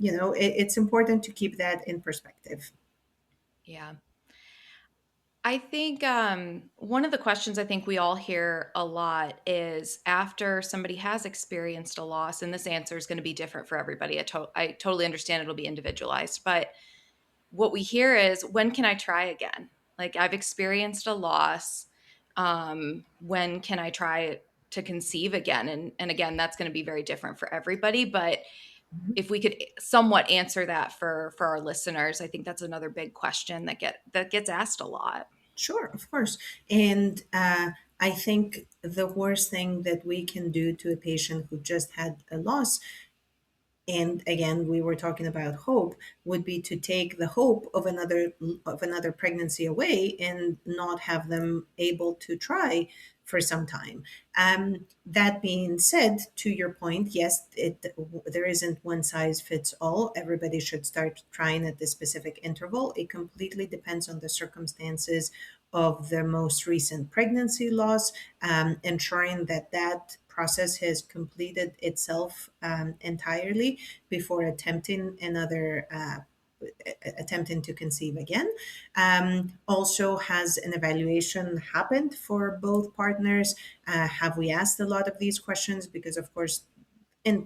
it's important to keep that in perspective. Yeah. I think one of the questions I think we all hear a lot is, after somebody has experienced a loss, and this answer is going to be different for everybody. I totally understand it'll be individualized, but what we hear is, when can I try again? Like, I've experienced a loss. When can I try to conceive again? And again, that's going to be very different for everybody. But if we could somewhat answer that for our listeners, I think that's another big question that gets asked a lot. Sure, of course. And I think the worst thing that we can do to a patient who just had a loss, and again we were talking about hope, would be to take the hope of another pregnancy away and not have them able to try for some time. That being said, to your point, yes, there isn't one size fits all. Everybody should start trying at this specific interval. It completely depends on the circumstances of the most recent pregnancy loss, ensuring that that process has completed itself entirely before attempting to conceive again. Also, has an evaluation happened for both partners? Have we asked a lot of these questions? Because of course,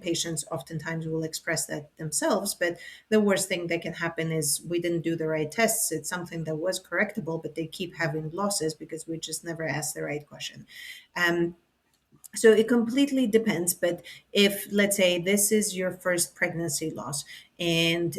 patients oftentimes will express that themselves, but the worst thing that can happen is we didn't do the right tests. It's something that was correctable, but they keep having losses because we just never asked the right question. Um, So it completely depends. But if, let's say, this is your first pregnancy loss, and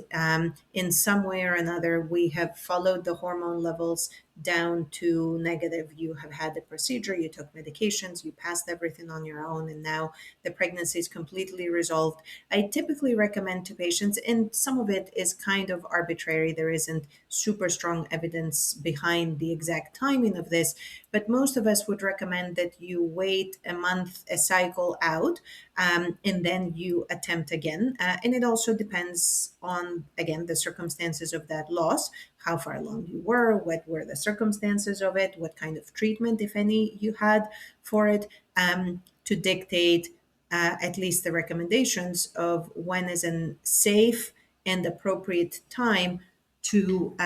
in some way or another we have followed the hormone levels down to negative, you have had the procedure, you took medications, you passed everything on your own, and now the pregnancy is completely resolved, I typically recommend to patients, and some of it is kind of arbitrary, there isn't super strong evidence behind the exact timing of this, but most of us would recommend that you wait a month, a cycle out, and then you attempt again. And it also depends on, again, the circumstances of that loss, how far along you were, what were the circumstances of it, what kind of treatment, if any, you had for it, to dictate at least the recommendations of when is a safe and appropriate time to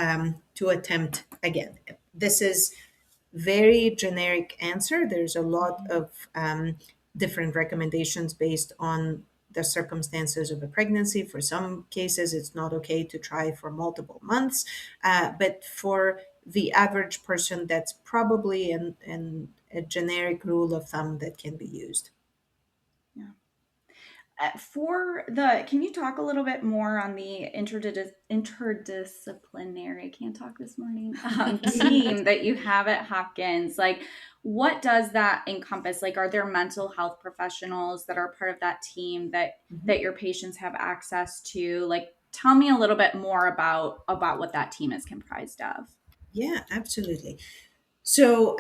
attempt again. This is very generic answer. There's a lot of different recommendations based on the circumstances of a pregnancy. For some cases, it's not okay to try for multiple months, but for the average person, that's probably a generic rule of thumb that can be used. Yeah. For the, can you talk a little bit more on the interdisciplinary, I can't talk this morning, team that you have at Hopkins? Like, what does that encompass? Like, are there mental health professionals that are part of that team that your patients have access to? Like, tell me a little bit more about what that team is comprised of. Yeah, absolutely. So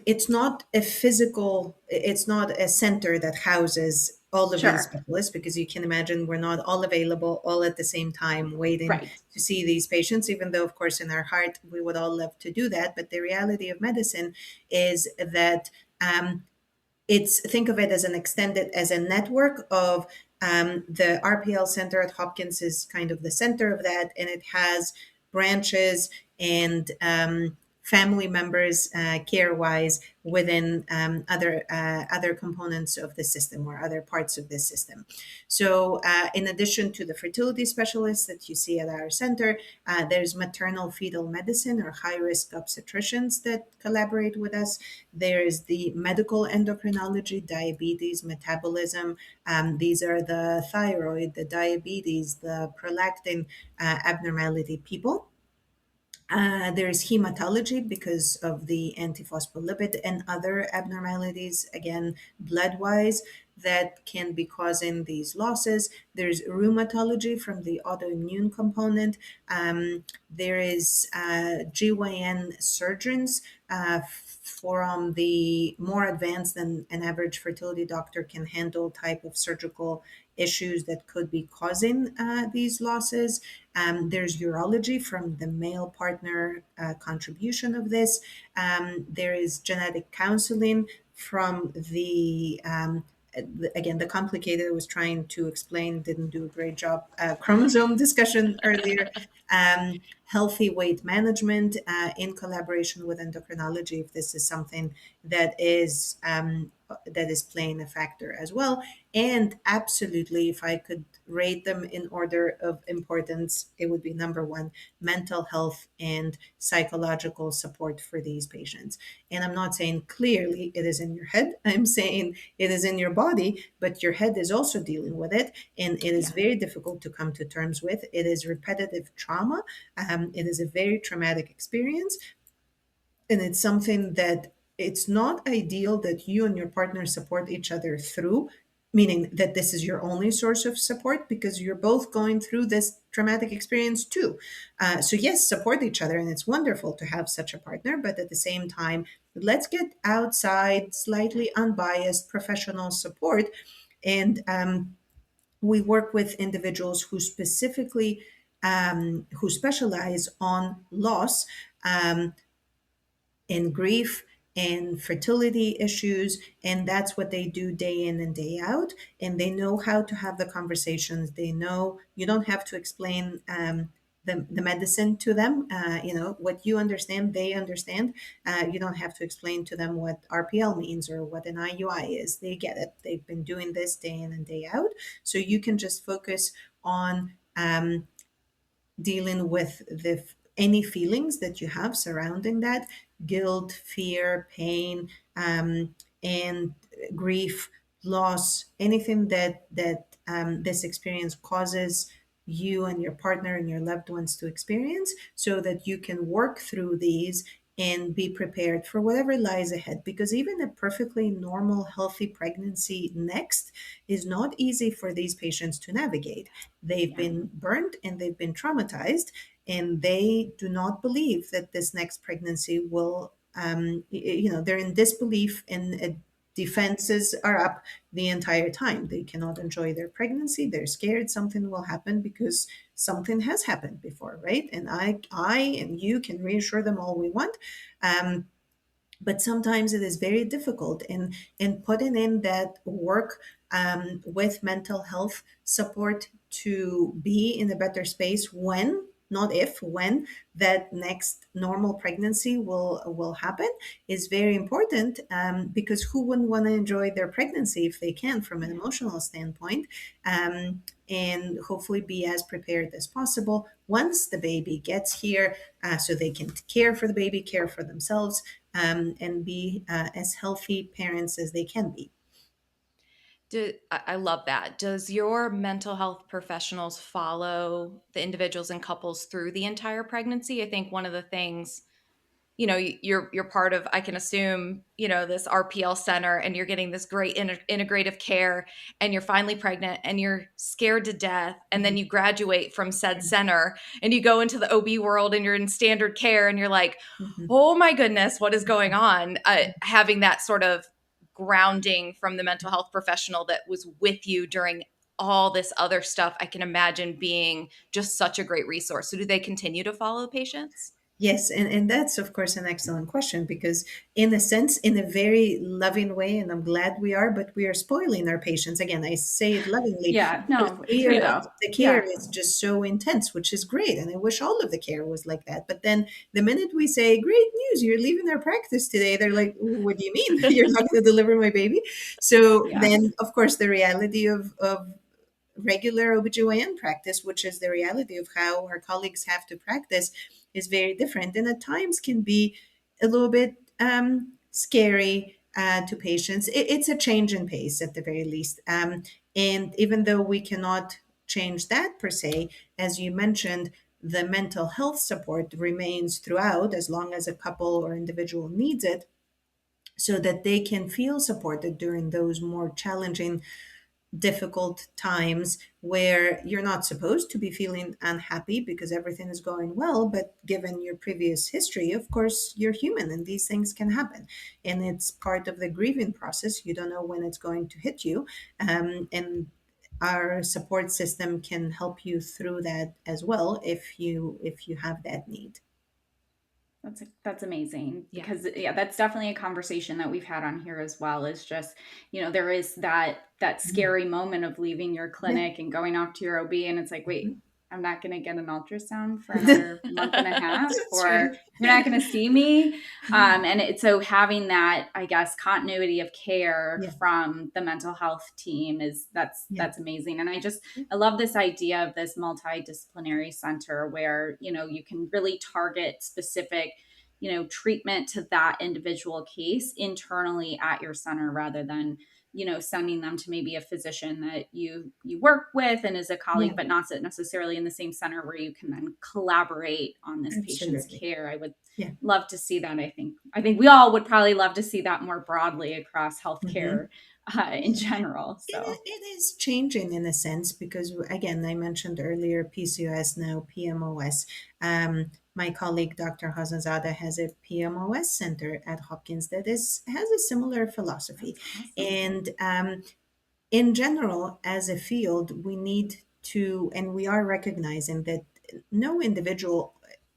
it's not a physical, it's not a center that houses all of these Sure. specialists, because you can imagine we're not all available all at the same time waiting Right. to see these patients, even though, of course, in our heart, we would all love to do that. But the reality of medicine is that it's, think of it as an extended, as a network of the RPL Center at Hopkins is kind of the center of that, and it has branches and family members, care wise, within other components of the system or other parts of the system. So in addition to the fertility specialists that you see at our center, there's maternal fetal medicine or high risk obstetricians that collaborate with us. There's the medical endocrinology, diabetes, metabolism. These are the thyroid, the diabetes, the prolactin abnormality people. There's hematology because of the antiphospholipid and other abnormalities, again, blood wise, that can be causing these losses. There's rheumatology from the autoimmune component. There is GYN surgeons from the more advanced than an average fertility doctor can handle type of surgical issues that could be causing these losses. There's urology from the male partner contribution of this. There is genetic counseling from again, the complicated, I was trying to explain, didn't do a great job, chromosome discussion earlier. Healthy weight management in collaboration with endocrinology, if this is something that is playing a factor as well. And absolutely, if I could rate them in order of importance, it would be number one, mental health and psychological support for these patients. And I'm not saying clearly it is in your head, I'm saying it is in your body, but your head is also dealing with it. And it is Yeah. very difficult to come to terms with. It is repetitive trauma. It is a very traumatic experience, and it's something that it's not ideal that you and your partner support each other through, meaning that this is your only source of support, because you're both going through this traumatic experience too. So yes, support each other, and it's wonderful to have such a partner, but at the same time, let's get outside, slightly unbiased professional support. And we work with individuals who specifically who specialize on loss, um, in grief and fertility issues, and that's what they do day in and day out, and they know how to have the conversations. They know you don't have to explain the medicine to them. What you understand, they understand. You don't have to explain to them what RPL means or what an IUI is. They get it. They've been doing this day in and day out, so you can just focus on dealing with any feelings that you have surrounding that, guilt, fear, pain, and grief, loss, anything that this experience causes you and your partner and your loved ones to experience, so that you can work through these and be prepared for whatever lies ahead. Because even a perfectly normal, healthy pregnancy next is not easy for these patients to navigate. They've been burned and they've been traumatized, and they do not believe that this next pregnancy will, they're in disbelief, and defenses are up the entire time. They cannot enjoy their pregnancy. They're scared something will happen because something has happened before, right? And I and you can reassure them all we want. Um, but sometimes it is very difficult, and putting in that work with mental health support to be in a better space when, not if, when that next normal pregnancy will happen, is very important, because who wouldn't want to enjoy their pregnancy if they can, from an emotional standpoint, and hopefully be as prepared as possible once the baby gets here, so they can care for the baby, care for themselves, and be as healthy parents as they can be. I love that. Does your mental health professionals follow the individuals and couples through the entire pregnancy? I think one of the things, you're part of, I can assume, this RPL center, and you're getting this great integrative care, and you're finally pregnant and you're scared to death, and then you graduate from said center and you go into the OB world and you're in standard care and you're like, Mhm. oh my goodness, what is going on? Having that sort of grounding from the mental health professional that was with you during all this other stuff, I can imagine being just such a great resource. So do they continue to follow patients? Yes, and that's of course an excellent question, because in a sense, in a very loving way, and I'm glad we are, but we are spoiling our patients. Again, I say it lovingly, Yeah, because no, the care yeah, is just so intense, which is great, and I wish all of the care was like that. But then the minute we say, "Great news, you're leaving our practice today," they're like, "What do you mean? You're not going to deliver my baby?" So yeah, then, of course, the reality of regular OBGYN practice, which is the reality of how our colleagues have to practice, is very different, and at times can be a little bit scary to patients. It's a change in pace at the very least. And even though we cannot change that per se, as you mentioned, the mental health support remains throughout as long as a couple or individual needs it, so that they can feel supported during those more challenging, difficult times where you're not supposed to be feeling unhappy because everything is going well. But given your previous history, of course, you're human and these things can happen. And it's part of the grieving process. You don't know when it's going to hit you. And our support system can help you through that as well if you have that need. that's amazing, Yeah. because yeah, that's definitely a conversation that we've had on here as well. Is just, there is that Mhm. scary moment of leaving your Yeah. clinic and going off to your OB, and it's like, wait, Mhm. I'm not going to get an ultrasound for another month and a half, That's or right. you're not going to see me. And so having that, I guess, continuity of care Yeah. from the mental health team is Yeah. that's amazing. And I love this idea of this multidisciplinary center where, you can really target specific, treatment to that individual case internally at your center, rather than, sending them to maybe a physician that you work with and is a colleague, Yeah. but not necessarily in the same center where you can then collaborate on this patient's Absolutely. care. I would Yeah. love to see that. I think we all would probably love to see that more broadly across healthcare Mhm. in general. So It is changing in a sense, because, again, I mentioned earlier PCOS, now PMOS. My colleague Dr. Hazanzada has a PMOS center at Hopkins that has a similar philosophy. that's awesome. And in general, as a field, we need to, and we are recognizing that no individual,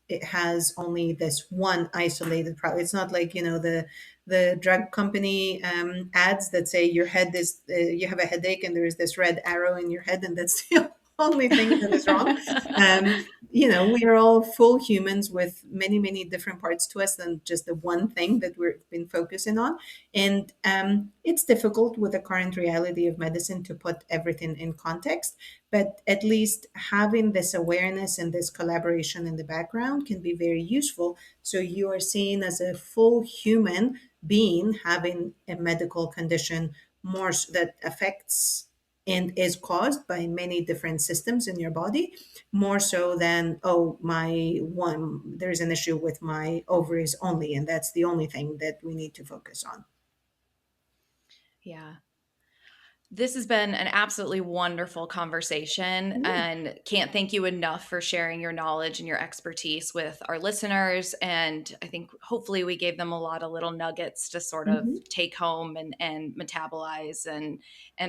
it has only this one isolated problem. It's not like, the drug company ads that say your head is you have a headache and there is this red arrow in your head, and that's the only thing that is wrong. um, we are all full humans with many, many different parts to us than just the one thing that we've been focusing on. And it's difficult with the current reality of medicine to put everything in context, but at least having this awareness and this collaboration in the background can be very useful. So you are seen as a full human having a medical condition that affects and is caused by many different systems in your body, more so than, oh, there's an issue with my ovaries only, and that's the only thing that we need to focus on. Yeah. This has been an absolutely wonderful conversation, and can't thank you enough for sharing your knowledge and your expertise with our listeners. And I think hopefully we gave them a lot of little nuggets to sort of take home and metabolize and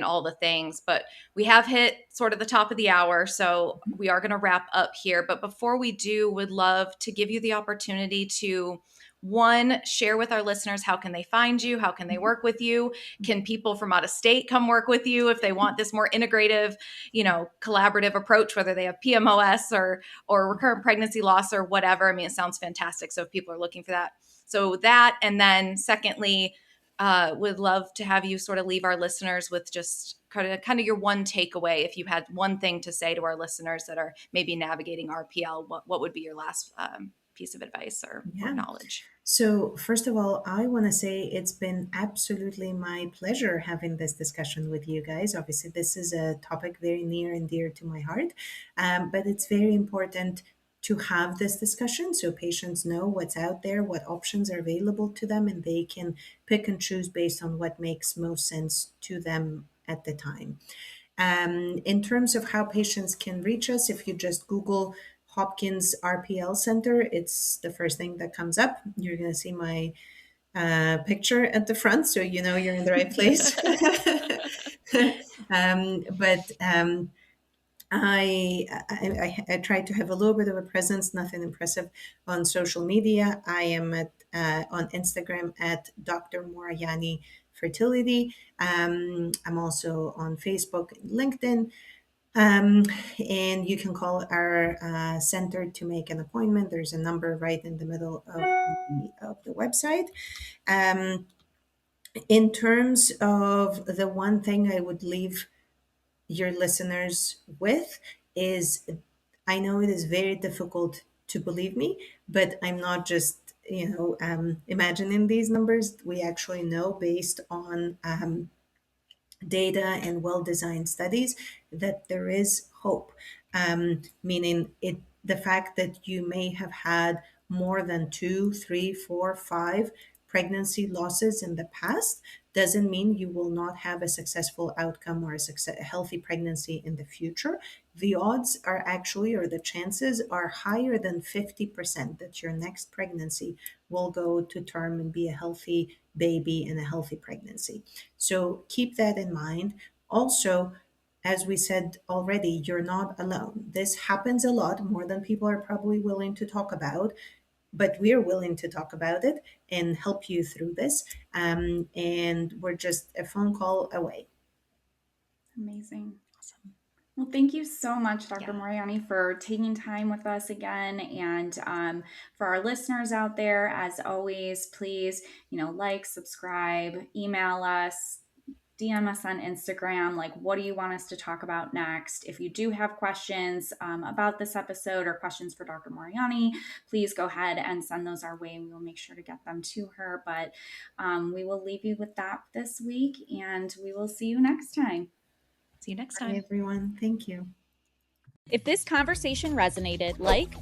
all the things. But we have hit sort of the top of the hour, so we are going to wrap up here. But before we do, would love to give you the opportunity to, one, share with our listeners, how can they find you? How can they work with you? Can people from out of state come work with you if they want this more integrative, collaborative approach, whether they have PMOS or recurrent pregnancy loss or whatever? I mean, it sounds fantastic. So if people are looking for that. So that, and then secondly, would love to have you sort of leave our listeners with just kind of your one takeaway. If you had one thing to say to our listeners that are maybe navigating RPL, what would be your last piece of advice or knowledge? So first of all, I want to say it's been absolutely my pleasure having this discussion with you guys. Obviously, this is a topic very near and dear to my heart, but it's very important to have this discussion so patients know what's out there, what options are available to them, and they can pick and choose based on what makes most sense to them at the time. In terms of how patients can reach us, if you just Google Hopkins RPL Center, it's the first thing that comes up. You're going to see my picture at the front, so you know you're in the right place. I try to have a little bit of a presence, nothing impressive on social media. I am on Instagram at Dr. Moragianni Fertility. I'm also on Facebook and LinkedIn. And you can call our center to make an appointment. There's a number right in the middle of the website. In terms of the one thing I would leave your listeners with is, I know it is very difficult to believe me, but I'm not just imagining these numbers. We actually know based on data and well-designed studies that there is hope, meaning the fact that you may have had more than 2, 3, 4, 5 pregnancy losses in the past doesn't mean you will not have a successful outcome or a healthy pregnancy in the future. The odds are actually, or the chances are higher than 50% that your next pregnancy will go to term and be a healthy baby and a healthy pregnancy. So keep that in mind. Also, as we said already, you're not alone. This happens a lot more than people are probably willing to talk about, but we're willing to talk about it and help you through this. And we're just a phone call away. Amazing. Awesome. Well, thank you so much, Dr. Moragianni, for taking time with us again. And for our listeners out there, as always, please, like, subscribe, email us, DM us on Instagram. Like, what do you want us to talk about next? If you do have questions about this episode or questions for Dr. Moragianni, please go ahead and send those our way. We will make sure to get them to her. But we will leave you with that this week, and we will see you next time. See you next time. Bye, everyone. Thank you. If this conversation resonated, like,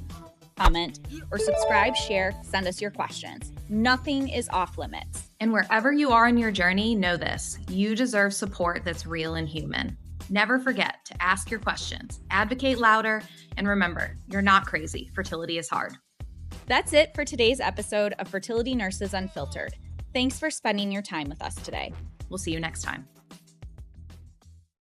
comment, or subscribe, share, send us your questions. Nothing is off limits. And wherever you are in your journey, know this: you deserve support that's real and human. Never forget to ask your questions, advocate louder, and remember, you're not crazy. Fertility is hard. That's it for today's episode of Fertility Nurses Unfiltered. Thanks for spending your time with us today. We'll see you next time.